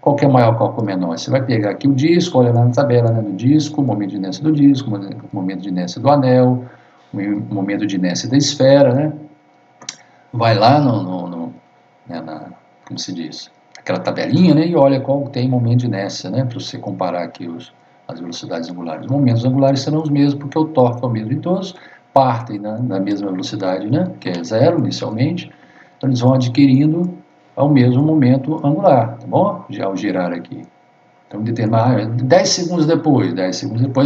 Qual que é maior, qual que é menor? Você vai pegar aqui o disco, olha lá na tabela, né, do disco, o momento de inércia do disco, o momento de inércia do anel, o momento de inércia da esfera, né? Vai lá né, como se diz, aquela tabelinha, né, e olha qual tem momento de inércia, né, para você comparar aqui as velocidades angulares. Os momentos angulares serão os mesmos, porque o torque é o mesmo em todos, partem, né, da mesma velocidade, né, que é zero inicialmente, então eles vão adquirindo ao mesmo momento angular, tá bom? Já ao girar aqui. Então, determinar 10 segundos depois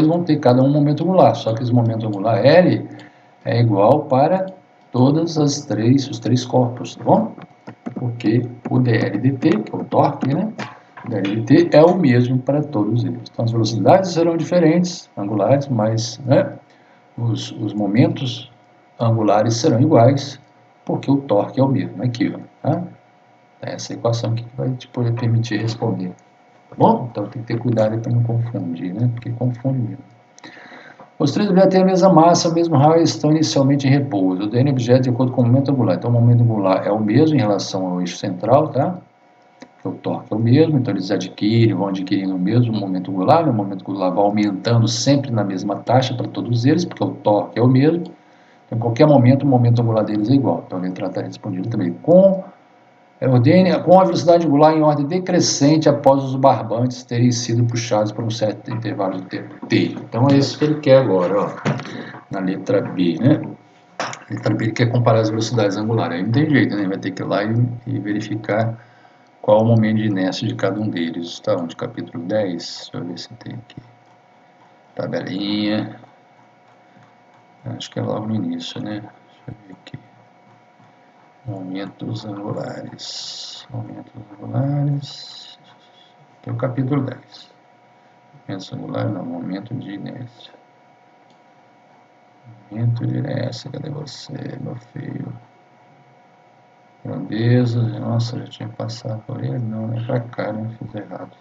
vão ter cada um momento angular, só que esse momento angular L é igual para todas os três corpos, tá bom? Porque o dLdt, que é o torque, né? O dLdt é o mesmo para todos eles. Então, as velocidades serão diferentes, angulares, mas né, os momentos angulares serão iguais, porque o torque é o mesmo. Aqui, ó, tá? Essa equação aqui que vai te poder permitir responder. Tá bom? Então, tem que ter cuidado para não confundir, né? Porque confunde mesmo. Os três objetos têm a mesma massa, o mesmo raio e estão inicialmente em repouso. O DN objeto de acordo com o momento angular. Então, o momento angular é o mesmo em relação ao eixo central, tá? O torque é o mesmo, então eles vão adquirindo o mesmo momento angular. O momento angular vai aumentando sempre na mesma taxa para todos eles, porque o torque é o mesmo. Então, em qualquer momento, o momento angular deles é igual. Então, a letra está respondida também com a velocidade angular em ordem decrescente após os barbantes terem sido puxados por um certo intervalo de tempo t. Então é isso que ele quer agora, ó, na letra B, né? Na letra B ele quer comparar as velocidades angulares. Aí não tem jeito, né? Vai ter que ir lá e verificar qual o momento de inércia de cada um deles. Está onde? Capítulo 10. Deixa eu ver se tem aqui. Tabelinha. Acho que é logo no início, né? Deixa eu ver aqui. Momentos angulares. Momentos angulares. Tem o capítulo 10. Momento angular não, momento de inércia. Momento de inércia, cadê você, meu filho? Grandeza, nossa, já tinha passado por ele, não, nem pra cá, né? Fiz errado.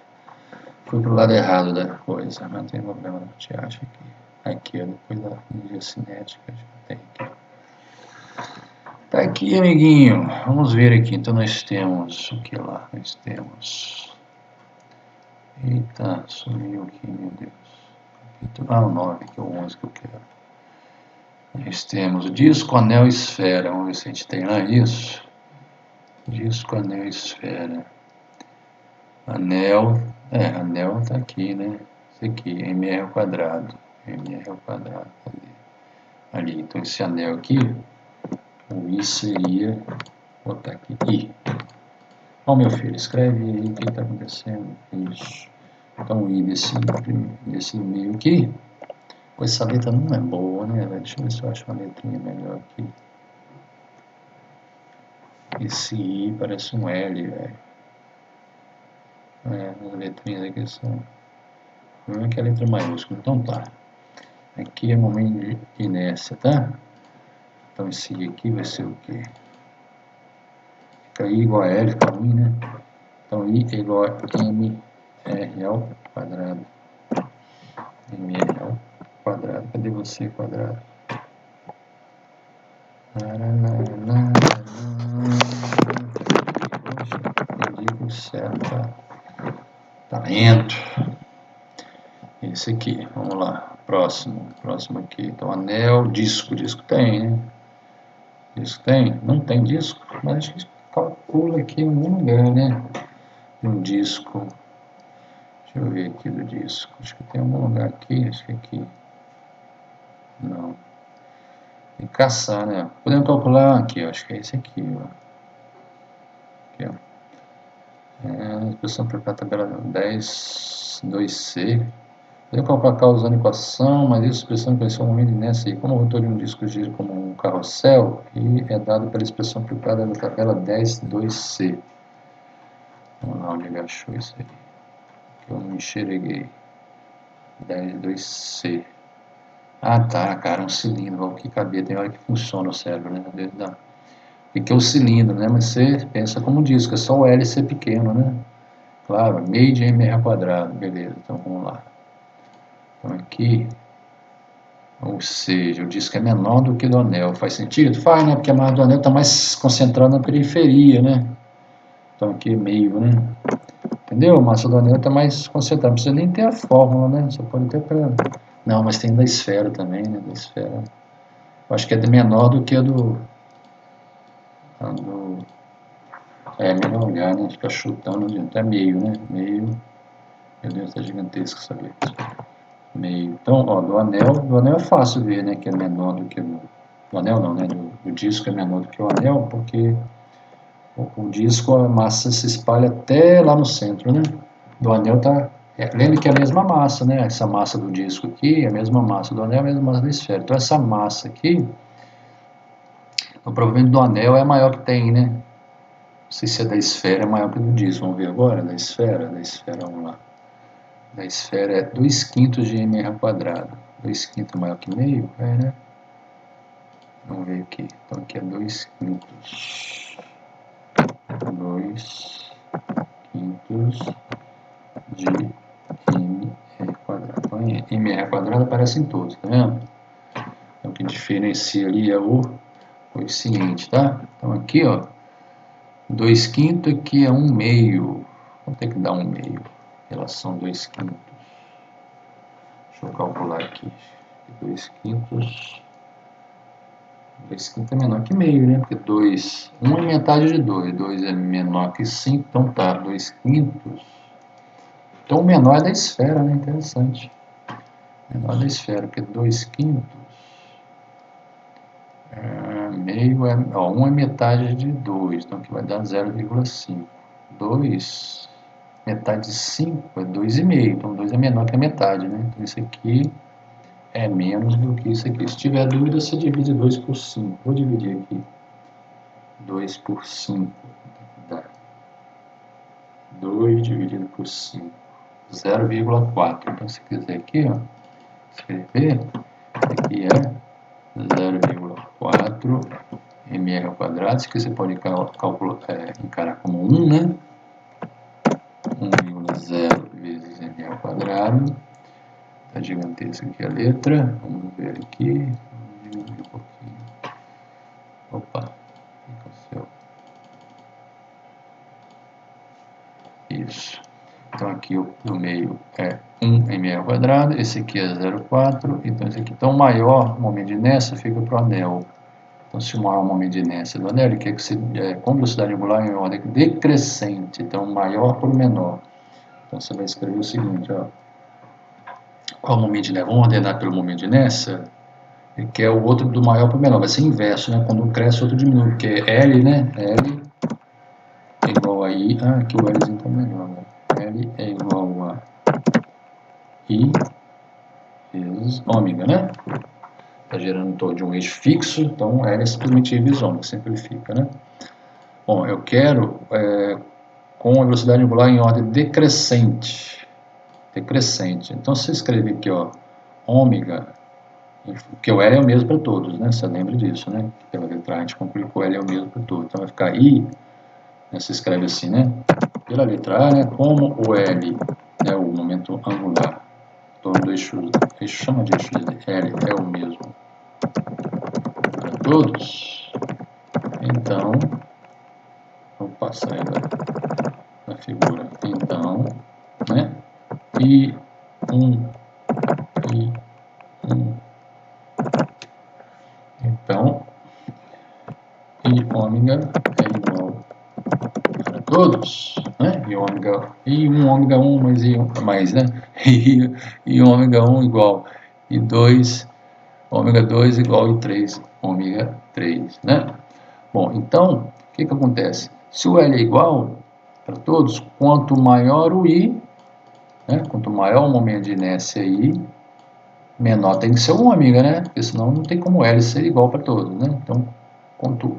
Fui pro lado errado da coisa, mas não tem problema, não te acho aqui. Aqui, ó, depois da energia cinética, já tem aqui. Tá aqui, amiguinho. Vamos ver aqui. Então nós temos o que lá? Nós temos. Eita, sumiu aqui, meu Deus. O 9, que é o 11 que eu quero. Nós temos o disco, anel e esfera. Vamos ver se a gente tem lá isso. Disco, anel e esfera. Anel. Anel tá aqui, né? Isso aqui, mr ao quadrado. Mr ao quadrado. Ali. Então esse anel aqui, o I seria. Vou botar aqui I. Ó, meu filho, escreve aí o que está acontecendo. Isso. Então o I desse meio aqui. Pois essa letra não é boa, né? Deixa eu ver se eu acho uma letrinha melhor aqui. Esse I parece um L, velho. As letrinhas aqui são... Não é que é a letra maiúscula, então tá. Aqui é momento de inércia, tá? Então esse I aqui vai ser o quê? Fica I igual a L, fica ruim, né? Então I é igual a MR ao quadrado. MR ao quadrado. Cadê você, quadrado? Poxa, perdi o certo. Tá lento. Esse aqui, vamos lá. Próximo aqui. Então, anel, disco. Disco tem, né? Disco tem? Não tem disco? Mas a gente calcula aqui em algum lugar, né? Um disco. Deixa eu ver aqui do disco. Acho que tem algum lugar aqui. Acho que aqui. Não. Tem que caçar, né? Podemos calcular aqui, acho que é esse aqui, ó. Aqui, ó. Expressão para a tabela 10, 2C. Podemos calcular a causa usando equação, mas isso expressão conheceu um momento de inércia e como o rotor de um disco gira como um carrossel e é dado pela expressão aplicada na tabela 10, 2C. Vamos lá onde ele achou isso aí. Que eu não enxerguei. 10, 2C. Ah tá, cara, um cilindro, o que cabia, tem hora que funciona o cérebro, né? Às vezes dá. E que é o cilindro, né? Mas você pensa como disco, é só o L ser pequeno, né? Claro, meio de MR quadrado, beleza, então vamos lá. Então aqui, ou seja, o disco é menor do que do anel, faz sentido? Faz, né? Porque a massa do anel está mais concentrada na periferia, né? Então aqui é meio, né? Entendeu? A massa do anel está mais concentrada, não precisa nem ter a fórmula, né? Você pode ter para... Não, mas tem da esfera também, né? Da esfera. Eu acho que é menor do que a do... É melhor olhar, né? Ficar chutando, não adianta. É meio, né? Meio. Meu Deus, tá gigantesco essa letra. Meio. Então, ó, do anel é fácil ver, né? Que é menor do que do anel não, né? Do disco é menor do que o anel, porque o disco, a massa se espalha até lá no centro, né? Do anel tá... lembre que é a mesma massa, né? Essa massa do disco aqui é a mesma massa do anel, a mesma massa da esfera. Então, essa massa aqui, provavelmente do anel é a maior que tem, né? Não sei se é da esfera é maior que do disco. Vamos ver agora? Da esfera, vamos lá. Da esfera é 2/5 de MR ao quadrado. 2/5 maior que meio? É, né? Vamos ver aqui. Então aqui é 2/5. 2/5 de MR quadrado. Então MR quadrado aparece em todos, tá vendo? Então o que diferencia ali é o coeficiente, tá? Então aqui, ó. 2/5 aqui é 1/2. Vamos ter que dar 1/2. Relação 2/5. Deixa eu calcular aqui. 2/5. 2/5 é menor que meio, né? Porque 1 é metade de 2. 2 é menor que 5, então tá. 2/5. Então o menor é da esfera, né? Interessante. Menor da esfera, porque 2/5. Meio é... Ó, 1 é metade de 2, então aqui vai dar 0,5. 2... Metade de 5 é 2,5. Então 2 é menor que a metade, né? Então isso aqui é menos do que isso aqui. Se tiver dúvida, você divide 2 por 5. Vou dividir aqui. 2 por 5. Dá 2 dividido por 5. 0,4. Então, se quiser aqui, ó, escrever, aqui é 0,4 mr ao quadrado. Isso aqui você pode encarar como 1, né? 1,0 vezes mr ao quadrado. Está gigantesca aqui a letra. Vamos ver aqui. Vamos diminuir um pouquinho. Opa, isso. Então aqui o meio é 1 mr ao quadrado, esse aqui é 0,4, então esse aqui. Então o maior momento de inércia fica para o anel. Então se o maior momento de inércia do anel, ele quer que você, com velocidade angular em ordem decrescente, então maior por menor. Então você vai escrever o seguinte, ó. Qual o momento de inércia? Vamos ordenar pelo momento de inércia? Ele quer o outro do maior para o menor, vai ser inverso, né? Quando um cresce, o outro diminui, porque L, né? L é igual a I. Ah, aqui o Lzinho está melhor, né? L é igual a I vezes ômega, né? Está gerando em torno de um eixo fixo, então L é simplesmente I vezes ômega, simplifica, né? Bom, eu quero com a velocidade angular em ordem decrescente. Decrescente. Então, se eu escrever aqui, ó, ômega, porque o L é o mesmo para todos, né? Você lembra disso, né? Pela letra A a gente conclui que o L é o mesmo para todos. Então, vai ficar I, né? Se escreve assim, né? Pela letra A, né? Como o L, né? O momento angular, torno do eixo chama de eixo de L, é o mesmo para todos, então, vou passar aí na figura, então, né? I1, I1, então, I ômega é igual para todos, né? I1 ômega 1 mais I1, mais, né? I ômega 1 igual I2, ômega 2 igual I3, ômega 3, né? Bom, então, o que acontece? Se o L é igual para todos, quanto maior o I, né? Quanto maior o momento de inércia I, menor tem que ser o ômega, né? Porque senão não tem como L ser igual para todos, né? Então, quanto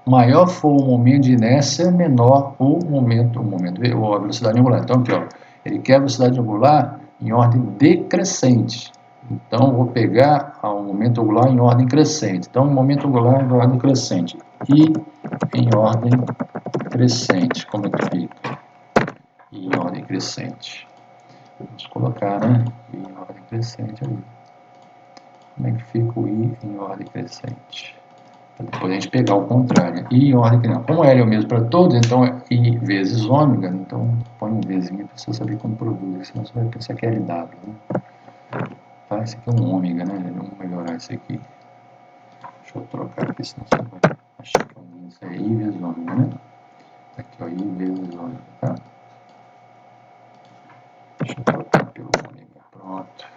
maior for o momento de inércia, menor a velocidade angular. Então, aqui, ó, ele quer a velocidade angular em ordem decrescente. Então, vou pegar o momento angular em ordem crescente. Então, o momento angular em ordem crescente. I em ordem crescente. Como é que fica? I em ordem crescente. Vamos colocar, né? I em ordem crescente ali. Como é que fica o I em ordem crescente? Depois a gente pegar o contrário, né? I em ordem crescente. Como L é o mesmo para todos, então é I vezes ômega, então põe um Vzinho para você saber como produz, senão você vai pensar que é LW, né? Tá? Esse aqui é um ômega, né? Vamos melhorar isso aqui. Deixa eu trocar aqui, senão você vai achar que isso é I vezes ômega, né? Aqui, ó, I vezes ômega, tá? Deixa eu trocar pelo ômega, pronto.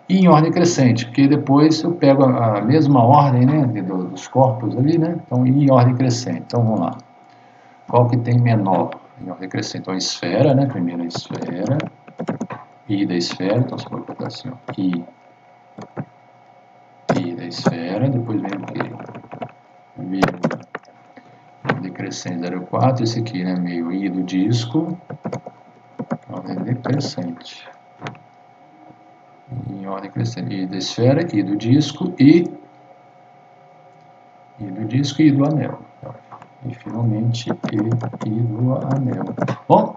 E em ordem crescente, porque depois eu pego a mesma ordem, né, dos corpos ali, né? Então, I em ordem crescente. Então, vamos lá. Qual que tem menor em ordem crescente? Então, a esfera, né? Primeiro a esfera, I da esfera, então você pode botar assim, ó, I da esfera, depois vem o quê? Vírgula, decrescente 0,4, esse aqui, né? Meio I do disco, ordem decrescente. Em ordem crescente, I da esfera, I do disco e I do anel. E finalmente I do anel. Bom?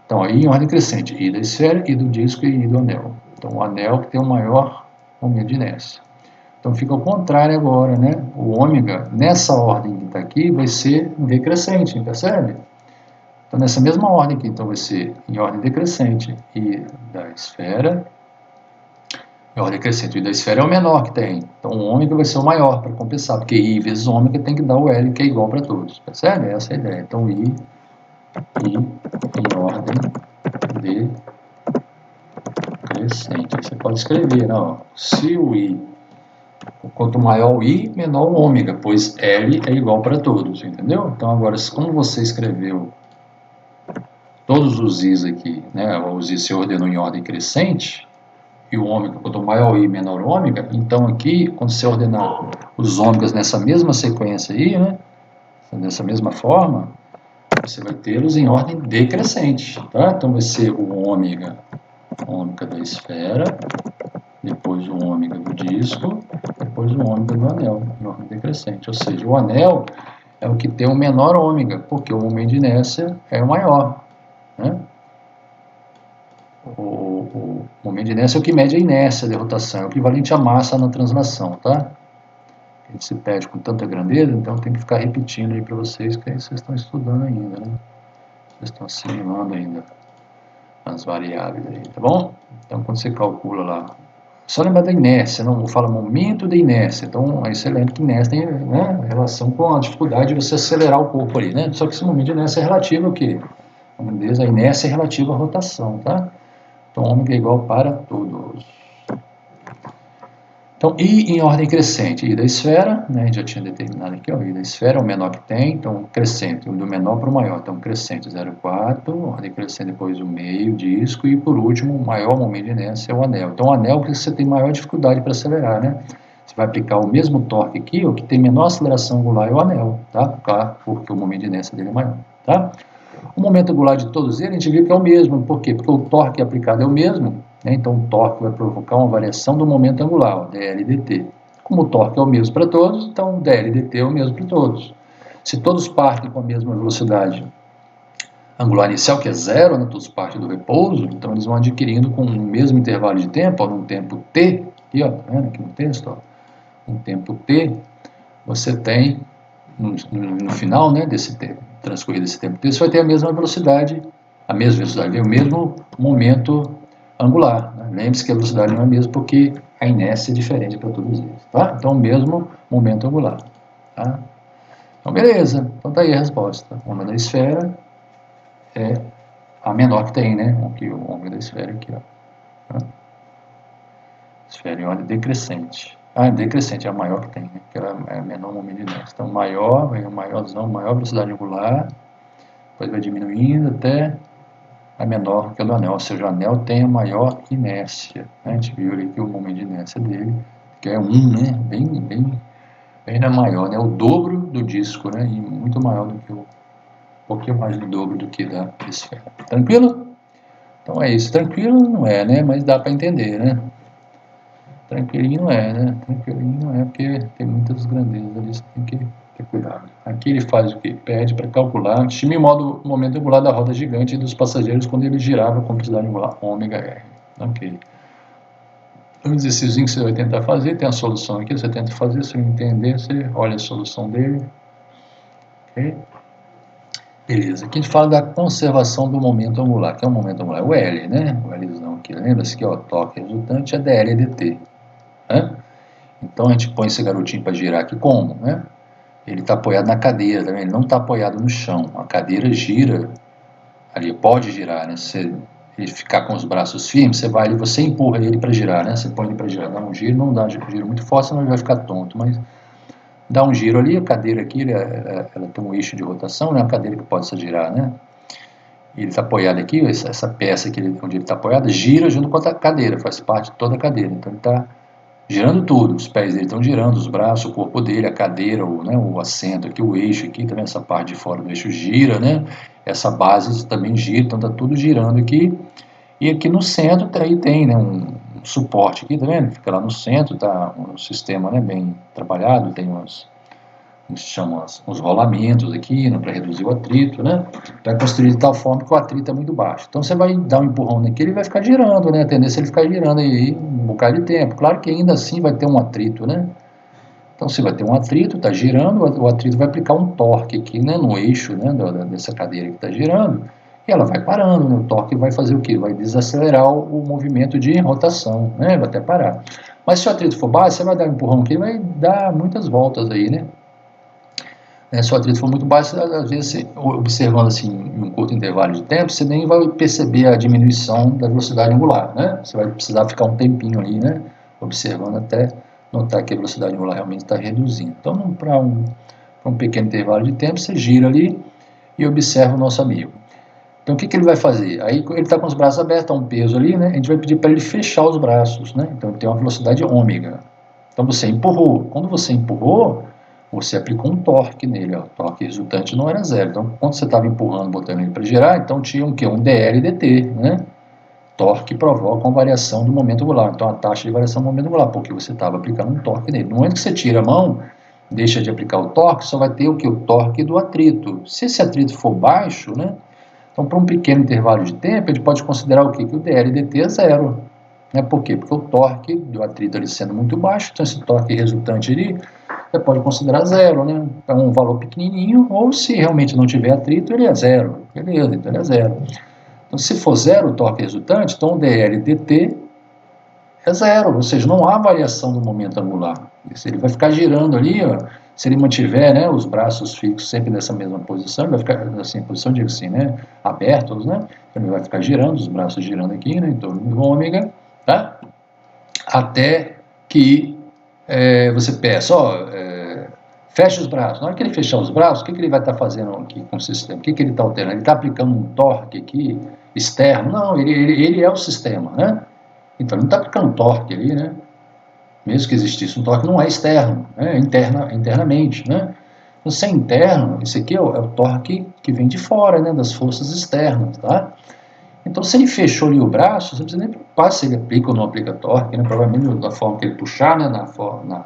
Então, I em ordem crescente, I da esfera, I do disco e I do anel. Então, o anel que tem o maior momento de inércia. Então, fica ao contrário agora, né? O ômega, nessa ordem que está aqui, vai ser decrescente, percebe? Então, nessa mesma ordem aqui, então vai ser em ordem decrescente, I da esfera, em ordem crescente, I da esfera é o menor que tem. Então, o ômega vai ser o maior para compensar, porque I vezes ômega tem que dar o L, que é igual para todos, percebe? Essa é a ideia. Então, I em ordem decrescente. Você pode escrever, não? Se o I, quanto maior o I, menor o ômega, pois L é igual para todos, entendeu? Então, agora, como você escreveu todos os I's aqui, né? Os I's se ordenou em ordem crescente, e o ômega, quanto maior o I, menor o ômega, então aqui, quando você ordenar os ômegas nessa mesma sequência aí, né? Dessa mesma forma, você vai tê-los em ordem decrescente, tá? Então, vai ser o ômega da esfera, depois o ômega do disco, depois o ômega do anel, em ordem decrescente. Ou seja, o anel é o que tem o menor ômega, porque o momento de inércia é o maior, né? O momento de inércia é o que mede a inércia de rotação, é o equivalente à massa na translação, tá? A gente se pede com tanta grandeza, então tem que ficar repetindo aí para vocês, que aí vocês estão estudando ainda, né? Vocês estão assimilando ainda as variáveis aí, tá bom? Então, quando você calcula lá, só lembrar da inércia, não fala momento de inércia, então aí você lembra que inércia tem, né, relação com a dificuldade de você acelerar o corpo ali, né? Só que esse momento de inércia é relativo ao quê? A inércia é relativa à rotação, tá? Então, ômega é igual para todos. Então, I em ordem crescente, I da esfera, né, a gente já tinha determinado aqui, ó, I da esfera é o menor que tem, então crescente, do menor para o maior, então crescente 0,4, ordem crescente depois o meio, disco, e por último, o maior momento de inércia é o anel. Então, o anel é o que você tem maior dificuldade para acelerar, né? Você vai aplicar o mesmo torque aqui, o que tem menor aceleração angular é o anel, tá? Claro, porque o momento de inércia dele é maior, tá? O momento angular de todos eles, a gente viu que é o mesmo. Por quê? Porque o torque aplicado é o mesmo, né? Então o torque vai provocar uma variação do momento angular, ó, dL dt. Como o torque é o mesmo para todos, então dL dt é o mesmo para todos. Se todos partem com a mesma velocidade angular inicial, que é zero, né? Todos partem do repouso, então eles vão adquirindo com o mesmo intervalo de tempo, ó, num tempo t, aqui, ó, tá vendo aqui no texto, ó, um tempo t, você tem, no final, né, desse tempo, transcorrido esse tempo t, você vai ter a mesma velocidade, o mesmo momento angular. Né? Lembre-se que a velocidade não é a mesma porque a inércia é diferente para todos eles. Tá? Então, o mesmo momento angular. Tá? Então, beleza. Então, tá aí a resposta. O ômega da esfera é a menor que tem, né? Aqui, o ômega da esfera aqui, ó. Tá? Esfera em ordem decrescente. Decrescente é a maior que tem, né? Porque ela é a menor momento de inércia. Então, maior, vem o maiorzão, maior velocidade angular, depois vai diminuindo até a menor que a do anel, ou seja, o anel tem a maior inércia. Né? A gente viu ali que o momento de inércia dele, que é 1, né? bem maior, né? O dobro do disco, né? E muito maior do que um pouquinho mais do dobro do que da esfera. Tranquilo? Então é isso. Tranquilo não é, né? Mas dá para entender, né? Tranquilinho não é, né? Tranquilinho não é, porque tem muitas grandezas ali, você tem que ter cuidado. Aqui ele faz o quê? Pede para calcular, estime o momento angular da roda gigante e dos passageiros quando ele girava com velocidade angular ômega r. Ok. Então, o exercício que você vai tentar fazer, tem a solução aqui, você tenta fazer, se não entender, você olha a solução dele. Ok? Beleza. Aqui a gente fala da conservação do momento angular, que é o momento angular, o L, né? O Lzão aqui. Lembra-se que o torque resultante é dL dt. Né? Então a gente põe esse garotinho para girar aqui como? Né? Ele está apoiado na cadeira, tá vendo? Ele não está apoiado no chão. A cadeira gira, ali pode girar, né? Se ele ficar com os braços firmes, você vai ali, você empurra ele para girar, né? Você põe ele para girar, dá um giro, não dá um giro muito forte, senão ele vai ficar tonto, mas dá um giro ali, a cadeira aqui, ela tem um eixo de rotação, né? A cadeira que pode se girar, né? E ele está apoiado aqui, essa peça aqui, onde ele está apoiado, gira junto com a cadeira, faz parte de toda a cadeira. Então ele está girando tudo, os pés dele estão girando, os braços, o corpo dele, a cadeira, o assento aqui, o eixo aqui, também essa parte de fora do eixo gira, né? Essa base também gira, então está tudo girando aqui. E aqui no centro aí tem, né, um suporte aqui, tá vendo? Fica lá no centro, tá um sistema, né, bem trabalhado, tem uns rolamentos aqui, né, para reduzir o atrito, né? Vai construir de tal forma que o atrito é muito baixo. Então você vai dar um empurrão naquele e vai ficar girando, né? A tendência é ele ficar girando aí um bocado de tempo. Claro que ainda assim vai ter um atrito, né? Então se vai ter um atrito, está girando, o atrito vai aplicar um torque aqui, né, no eixo, né, dessa cadeira que está girando, e ela vai parando, né? O torque vai fazer o quê? Vai desacelerar o movimento de rotação, né? Vai até parar. Mas se o atrito for baixo, você vai dar um empurrão aqui, vai dar muitas voltas aí, né? Se o atrito for muito baixo, às vezes, observando assim em um curto intervalo de tempo, você nem vai perceber a diminuição da velocidade angular, né? Você vai precisar ficar um tempinho ali, né? Observando até notar que a velocidade angular realmente está reduzindo. Então, para um pequeno intervalo de tempo, você gira ali e observa o nosso amigo. Então, o que ele vai fazer? Aí, ele está com os braços abertos, está um peso ali, né? A gente vai pedir para ele fechar os braços, né? Então, ele tem uma velocidade ômega. Então, você empurrou. Quando você empurrou, você aplicou um torque nele, ó. O torque resultante não era zero. Então, quando você estava empurrando, botando ele para girar, então tinha um dL dt, né? Torque provoca uma variação do momento angular. Então, a taxa de variação do momento angular, porque você estava aplicando um torque nele. No momento que você tira a mão, deixa de aplicar o torque, só vai ter o que? O torque do atrito. Se esse atrito for baixo, né? Então, para um pequeno intervalo de tempo, ele pode considerar o quê? Que o dL dt é zero. Né? Por quê? Porque o torque do atrito ali sendo muito baixo, então esse torque resultante ali, você pode considerar zero, né? É um valor pequenininho, ou se realmente não tiver atrito, ele é zero. Beleza, então ele é zero. Então, se for zero o torque resultante, então o dL dt é zero, ou seja, não há variação do momento angular. Ele vai ficar girando ali, ó, se ele mantiver, né, os braços fixos sempre nessa mesma posição, ele vai ficar assim, posição, digo assim, né, abertos, né, então ele vai ficar girando, os braços girando aqui, né, em torno do ômega, tá? Até que você peça, ó, fecha os braços. Na hora que ele fechar os braços, o que ele vai estar fazendo aqui com o sistema? O que ele está alterando? Ele está aplicando um torque aqui externo? Não, ele é o sistema, né? Então, ele não está aplicando torque ali, né? mesmo que existisse um torque, não é externo, é internamente, né? Então, se é interno, esse aqui é o torque que vem de fora, né, das forças externas, tá? Então, se ele fechou ali o braço, você não precisa nem preocupar se ele aplica ou não aplica torque, né? Provavelmente da forma que ele puxar, né, na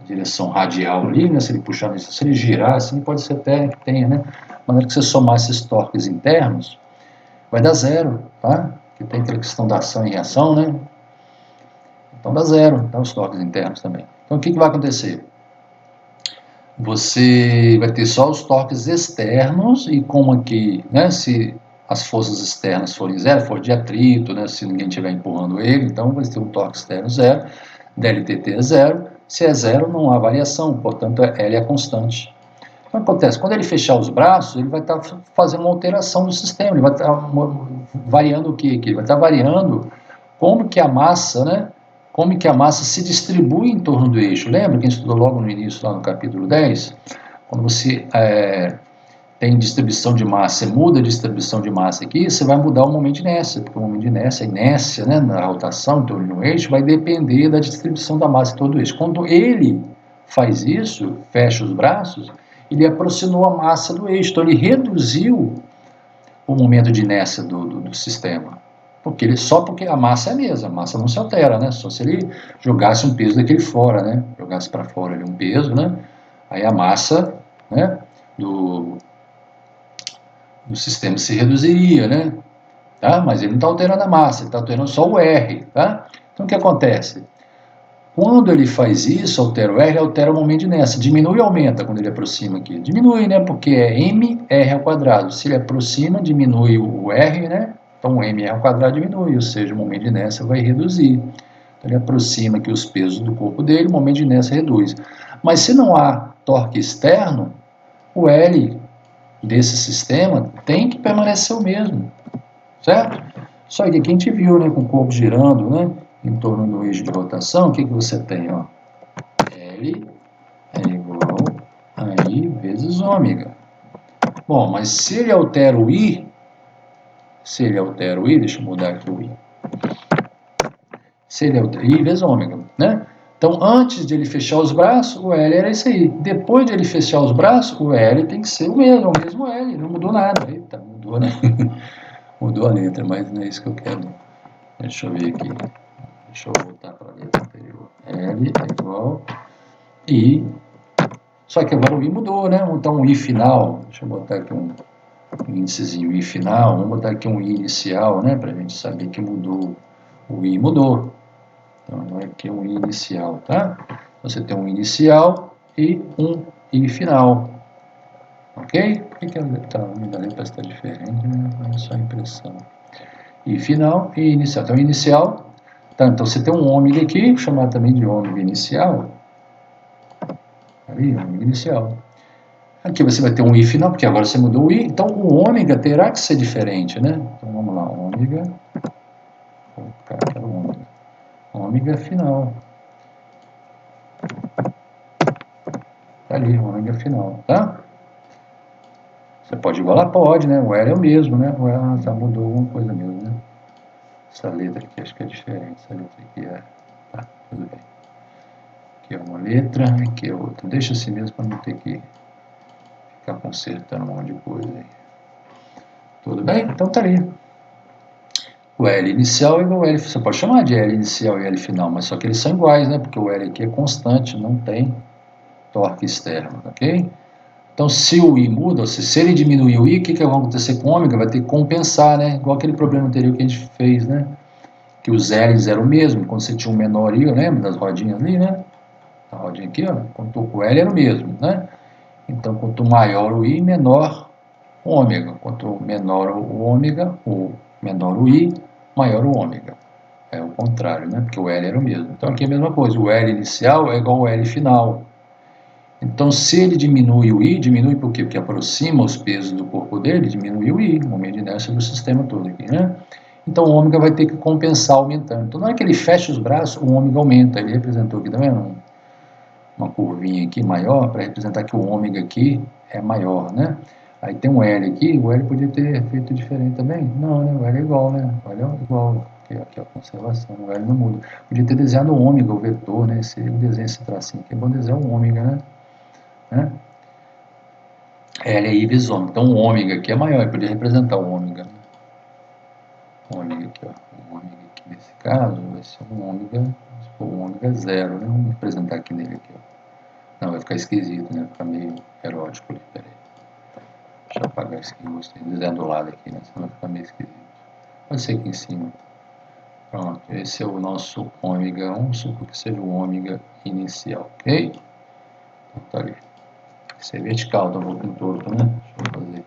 direção radial ali, né, se ele puxar, se ele girar, assim, pode ser até que tenha, né? De maneira que você somar esses torques internos, vai dar zero, tá? Que tem aquela questão da ação e reação, né? Então dá zero, tá? Os torques internos também. Então o que vai acontecer? Você vai ter só os torques externos e como aqui, né, se as forças externas forem zero, for de atrito, né, se ninguém estiver empurrando ele, então vai ter um torque externo zero, DLTT é zero, se é zero não há variação, portanto L é constante. Então acontece, quando ele fechar os braços, ele vai estar fazendo uma alteração do sistema, ele vai estar variando o que aqui? Ele vai estar variando como que a massa, né, como que a massa se distribui em torno do eixo. Lembra que a gente estudou logo no início, lá no capítulo 10? Quando você tem distribuição de massa, você muda a distribuição de massa aqui, você vai mudar o momento de inércia, porque o momento de inércia, a inércia, né, na rotação em torno do eixo, vai depender da distribuição da massa em todo o eixo. Quando ele faz isso, fecha os braços, ele aproximou a massa do eixo, então ele reduziu o momento de inércia do sistema. Só porque a massa é a mesma, a massa não se altera, né? Só se ele jogasse um peso daquele fora, né? Jogasse para fora ali um peso, né? Aí a massa, né, do sistema se reduziria, né? Tá? Mas ele não está alterando a massa, ele está alterando só o R, tá? Então o que acontece? Quando ele faz isso, altera o R, altera o momento de inércia. Diminui ou aumenta quando ele aproxima aqui? Diminui, né? Porque é mR ao quadrado. Se ele aproxima, diminui o R, né? Então o mR ao quadrado diminui, ou seja, o momento de inércia vai reduzir. Então ele aproxima aqui os pesos do corpo dele, o momento de inércia reduz. Mas se não há torque externo, o L desse sistema tem que permanecer o mesmo, certo? Só que aqui a gente viu, né, com o corpo girando, né, em torno do eixo de rotação, o que você tem, ó? L é igual a I vezes ômega. Bom, mas se ele altera o I, deixa eu mudar aqui o I. Se ele altera I vezes ômega, né? Então, antes de ele fechar os braços, o L era esse aí. Depois de ele fechar os braços, o L tem que ser o mesmo L, não mudou nada. Eita, mudou, né? Mudou a letra, mas não é isso que eu quero. Deixa eu ver aqui. Deixa eu voltar para a letra anterior. L é igual I. Só que agora o I mudou, né? Então o I final, deixa eu botar aqui um índicezinho I final, vamos botar aqui um I inicial, né? Para a gente saber que mudou. O I mudou. Então aqui é um I inicial, tá? Você tem um inicial e um I final. Ok? Por que a letra da letra está diferente? Né? É só impressão. I final e inicial. Então inicial. Tá, então você tem um ômega aqui, chamado também de ômega inicial. Ali, ômega inicial. Aqui você vai ter um I final, porque agora você mudou o I, então o ômega terá que ser diferente, né? Então vamos lá, ômega, vou colocar aqui o ômega, ômega final. Tá ali, ômega final, tá? Você pode igualar? Pode, né? O L é o mesmo, né? O L já mudou alguma coisa mesmo, né? Essa letra aqui acho que é diferente, essa letra aqui é... Tá, tudo bem. Aqui é uma letra, aqui é outra. Deixa assim mesmo para não ter que ficar consertando um monte de coisa aí. Tudo bem? Então tá ali. O L inicial é igual ao L, você pode chamar de L inicial e L final, mas só que eles são iguais, né? Porque o L aqui é constante, não tem torque externo, ok? Então, se o I muda, se ele diminuir o I, o que vai acontecer com o ômega? Vai ter que compensar, né? Igual aquele problema anterior que a gente fez, né? Que os L's eram o mesmo, quando você tinha um menor I, eu lembro das rodinhas ali, né? A rodinha aqui, ó, quanto o L era o mesmo, né? Então, quanto maior o I, menor o ômega. Quanto menor o ômega, ou menor o I, maior o ômega. É o contrário, né? Porque o L era o mesmo. Então aqui é a mesma coisa. O L inicial é igual ao L final. Então se ele diminui o I, diminui por quê? Porque aproxima os pesos do corpo dele, diminui o I, o momento de inércia do sistema todo aqui, né? Então o ômega vai ter que compensar aumentando. Então na hora que ele fecha os braços, o ômega aumenta. Ele representou aqui, tá vendo? Uma curvinha aqui maior para representar que o ômega aqui é maior, né? Aí tem um L aqui, o L podia ter feito diferente também? Não, né? O L é igual, né? O L é igual. aqui a conservação, o L não muda. Podia ter desenhado o ômega, o vetor, né? Se eu desenho esse tracinho aqui, é bom desenhar o ômega, né? L é I vezes ômega. Então o ômega aqui é maior, eu podia representar o ômega. Ômega aqui, ó. O ômega aqui nesse caso vai ser um ômega, se for um ômega zero, né? Vamos representar aqui nele aqui, ó. Não, vai ficar esquisito, né? Vai ficar meio erótico ali, peraí. Deixa eu apagar isso aqui, gostei. Desenhar do lado aqui, né? Senão vai ficar meio esquisito. Pode ser aqui em cima. Pronto, esse é o nosso ômega 1, vamos supor que seja o ômega inicial, ok? Então tá ali. Esse é vertical, tá um pouquinho torto, né? Deixa eu fazer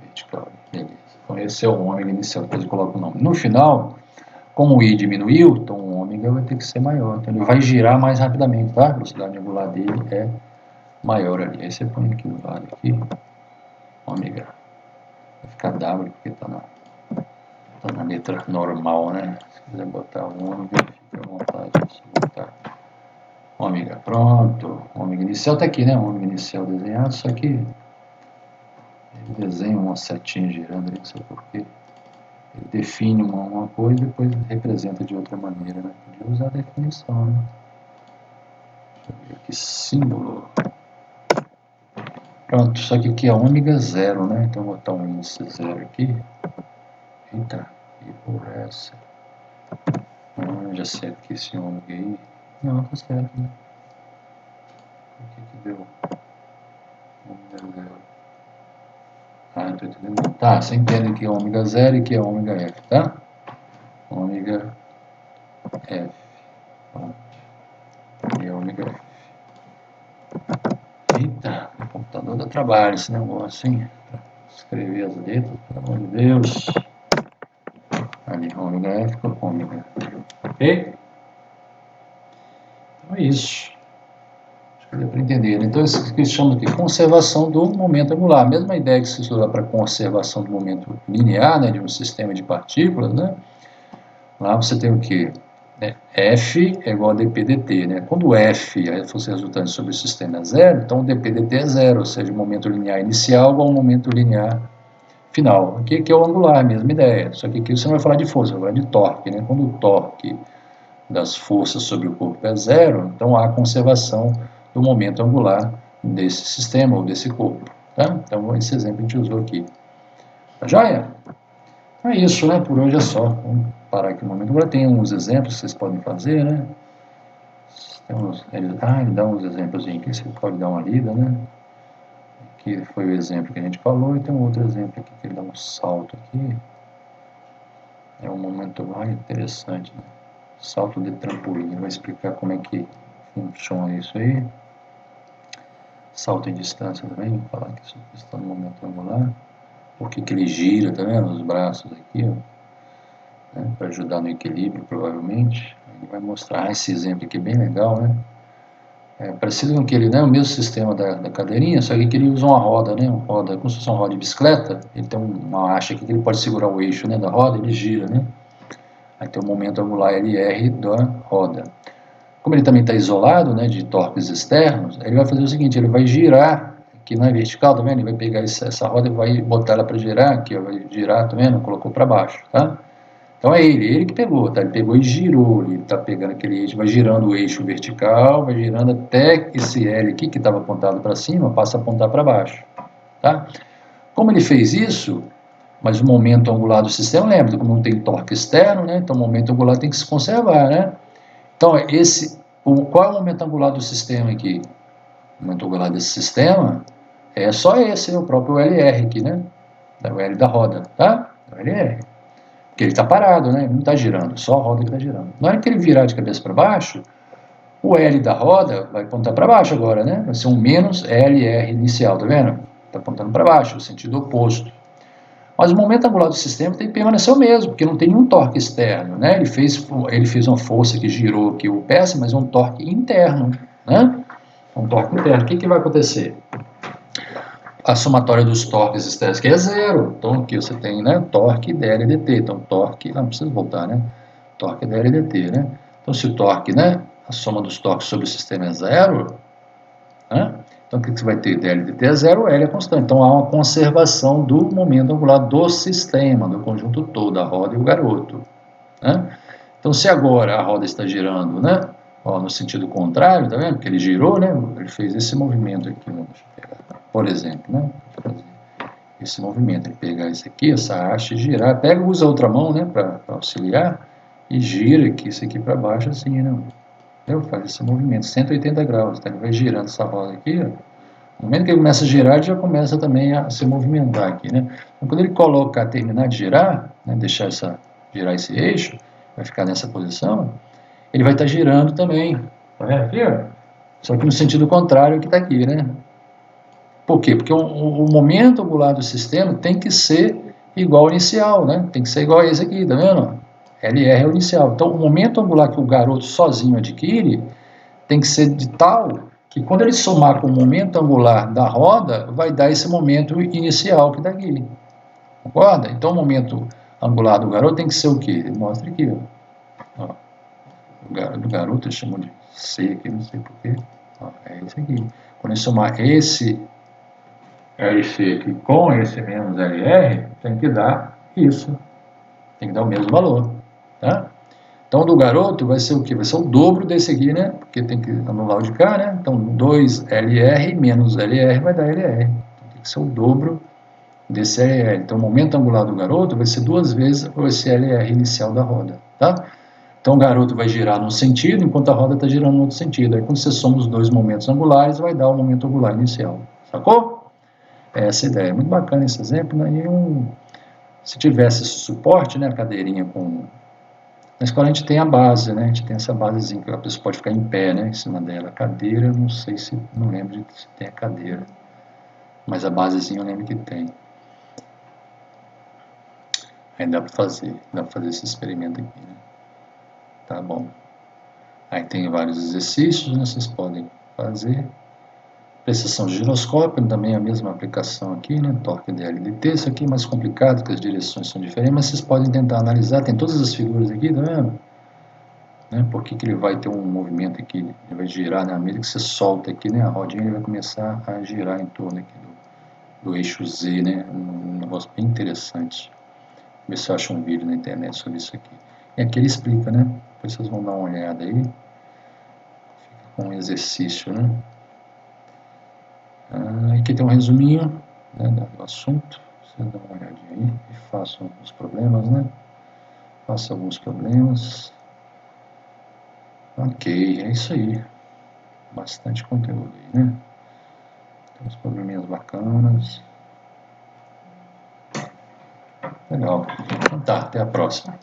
vertical, beleza. Então esse é o ômega inicial, depois eu coloco o nome. No final, como o I diminuiu, então o ômega vai ter que ser maior, então ele vai girar mais rapidamente, tá? A velocidade angular dele é maior ali. Aí você põe aqui do lado, aqui, ômega. Vai ficar W, porque tá na letra normal, né? Se quiser botar o ômega, fica à vontade. Se botar ômega, pronto. Ômega inicial tá aqui, né? Ômega inicial desenhado, só que ele desenha uma setinha girando ali, não sei porquê. Ele define uma coisa e depois representa de outra maneira, né? Podia usar a definição, né? Deixa eu ver aqui, símbolo. Pronto, só que aqui é ômega zero, né? Então vou botar um índice zero aqui. Eita, e por essa. Já sei aqui esse ômega aí. Não, tá certo, né? O que deu? Ômega zero. Ah, tô entendendo. Tá, você entende que é ômega zero e que é ômega F, tá? Ômega F. Pronto. E ômega F. Eita, o computador dá trabalho esse negócio, hein? Pra escrever as letras, pelo amor de Deus. Ali, ômega F com ômega. Ok? Então é isso. Acho que deu para entender, né? Então isso que se chama de conservação do momento angular. A mesma ideia que se estuda para conservação do momento linear, né? De um sistema de partículas, né? Lá você tem o quê? F é igual a dp/dt, né? Quando o F fosse resultante sobre o sistema é zero, então o dp/dt é zero, ou seja, o momento linear inicial igual ao momento linear final. Aqui é o angular, a mesma ideia, só que aqui você não vai falar de força, vai falar de torque, né? Quando o torque das forças sobre o corpo é zero, então há conservação do momento angular desse sistema ou desse corpo, tá? Então esse exemplo a gente usou aqui. Tá joia? É isso, né? Por hoje é só. Vamos parar aqui um momento. Agora tem uns exemplos que vocês podem fazer, né? Ele dá uns exemplos aqui que você pode dar uma lida, né? Aqui foi o exemplo que a gente falou, e tem um outro exemplo aqui que ele dá um salto aqui. É um momento mais interessante, né? Salto de trampolim. Ele vai explicar como é que funciona isso aí. Salto em distância também, vou falar que isso está no momento angular. Por que ele gira, tá vendo? Os braços aqui, ó. Né, para ajudar no equilíbrio, provavelmente. Ele vai mostrar esse exemplo aqui, bem legal, né? É parecido com aquele, né? O mesmo sistema da cadeirinha, só que ele usa uma roda, né? Uma roda, como se fosse uma roda de bicicleta. Ele tem uma haste aqui que ele pode segurar o eixo, né, da roda, ele gira, né? Aí tem o momento angular LR da roda. Como ele também está isolado, né, de torques externos, ele vai fazer o seguinte, ele vai girar, aqui não é vertical, tá vendo? Ele vai pegar essa roda e vai botar ela para girar, aqui, ó, vai girar, tá vendo? Colocou para baixo, tá? Então é ele que pegou, tá? Ele pegou e girou, ele tá pegando aquele eixo, vai girando o eixo vertical, vai girando até esse L aqui, que estava apontado para cima, passa a apontar para baixo, tá? Como ele fez isso, mas o momento angular do sistema, lembra, como não tem torque externo, né? Então o momento angular tem que se conservar, né? Então qual é o momento angular do sistema aqui? O momento angular desse sistema é só esse, o próprio LR aqui, né? O L da roda, tá? O LR. Porque ele está parado, né? Ele não está girando, só a roda que está girando. Na hora que ele virar de cabeça para baixo, o L da roda vai apontar para baixo agora, né? Vai ser um menos LR inicial, tá vendo? Está apontando para baixo, o sentido oposto. Mas o momento angular do sistema tem que permanecer o mesmo, porque não tem nenhum torque externo, né? Ele fez uma força que girou aqui o peça, mas é um torque interno, né? Um torque interno. O que vai acontecer? A somatória dos torques externos que é zero. Então aqui você tem, né, torque dL dt. Então torque, não precisa voltar, né? Torque dL dt, né? Então se o torque, né, a soma dos torques sobre o sistema é zero, né? Então o que você vai ter? dL dt é zero, L é constante. Então há uma conservação do momento angular do sistema, do conjunto todo, a roda e o garoto. né? Então, se agora a roda está girando, né? Ó, no sentido contrário, tá vendo? Porque ele girou, né? Ele fez esse movimento aqui, né? Deixa eu pegar, por exemplo, né? Esse movimento, ele pegar isso aqui, essa haste e girar, pega, usa a outra mão, né? Para auxiliar e gira aqui, isso aqui para baixo assim, né? Entendeu? Faz esse movimento, 180 graus, tá? Ele vai girando essa roda aqui, ó. No momento que ele começa a girar, ele já começa também a se movimentar aqui, né? Então, quando ele colocar, terminar de girar, né, deixar girar esse eixo, vai ficar nessa posição, ele vai estar girando também. Tá vendo aqui, ó? Só que no sentido contrário que está aqui, né? Por quê? Porque o momento angular do sistema tem que ser igual ao inicial, né? Tem que ser igual a esse aqui, tá vendo? LR é o inicial. Então, o momento angular que o garoto sozinho adquire tem que ser de tal que quando ele somar com o momento angular da roda, vai dar esse momento inicial que está aqui. Concorda? Então, o momento angular do garoto tem que ser o quê? Ele mostra aqui, ó. Do garoto, eu chamo de C aqui, não sei porquê. É esse aqui. Quando eu somar esse LC aqui com esse menos LR, tem que dar isso. Tem que dar o mesmo valor. Tá? Então, do garoto vai ser o quê? Vai ser o dobro desse aqui, né? Porque tem que anular o de cá, né? Então, 2LR menos LR vai dar LR. Então, tem que ser o dobro desse LR. Então, o momento angular do garoto vai ser 2 vezes esse LR inicial da roda, tá? Então, o garoto vai girar num sentido, enquanto a roda está girando no outro sentido. Aí, quando você soma os dois momentos angulares, vai dar o momento angular inicial. Sacou? É essa a ideia. Muito bacana esse exemplo, né? Se tivesse esse suporte, né? A cadeirinha com... Na escola a gente tem a base, né? A gente tem essa basezinha que a pessoa pode ficar em pé, né? Em cima dela. A cadeira, não sei se... Não lembro se tem a cadeira. Mas a basezinha eu lembro que tem. Aí dá para fazer. Dá para fazer esse experimento aqui, né? Tá bom. Aí tem vários exercícios, né? Vocês podem fazer. Prestação de giroscópio, também a mesma aplicação aqui, né? Torque DLDT, isso aqui é mais complicado, porque as direções são diferentes, mas vocês podem tentar analisar, tem todas as figuras aqui, tá vendo? Né? Por que ele vai ter um movimento aqui, ele vai girar, né? À medida que você solta aqui, né? A rodinha ele vai começar a girar em torno aqui do eixo Z, né? Um negócio bem interessante. Ver se eu acho um vídeo na internet sobre isso aqui. E aqui ele explica, né? Depois vocês vão dar uma olhada aí. Fica com um exercício, né? Aqui tem um resuminho, né, do assunto. Você dá uma olhadinha aí e façam os problemas, né? Faça alguns problemas. Ok, é isso aí. Bastante conteúdo aí, né? Tem uns probleminhas bacanas. Legal. Então tá, até a próxima.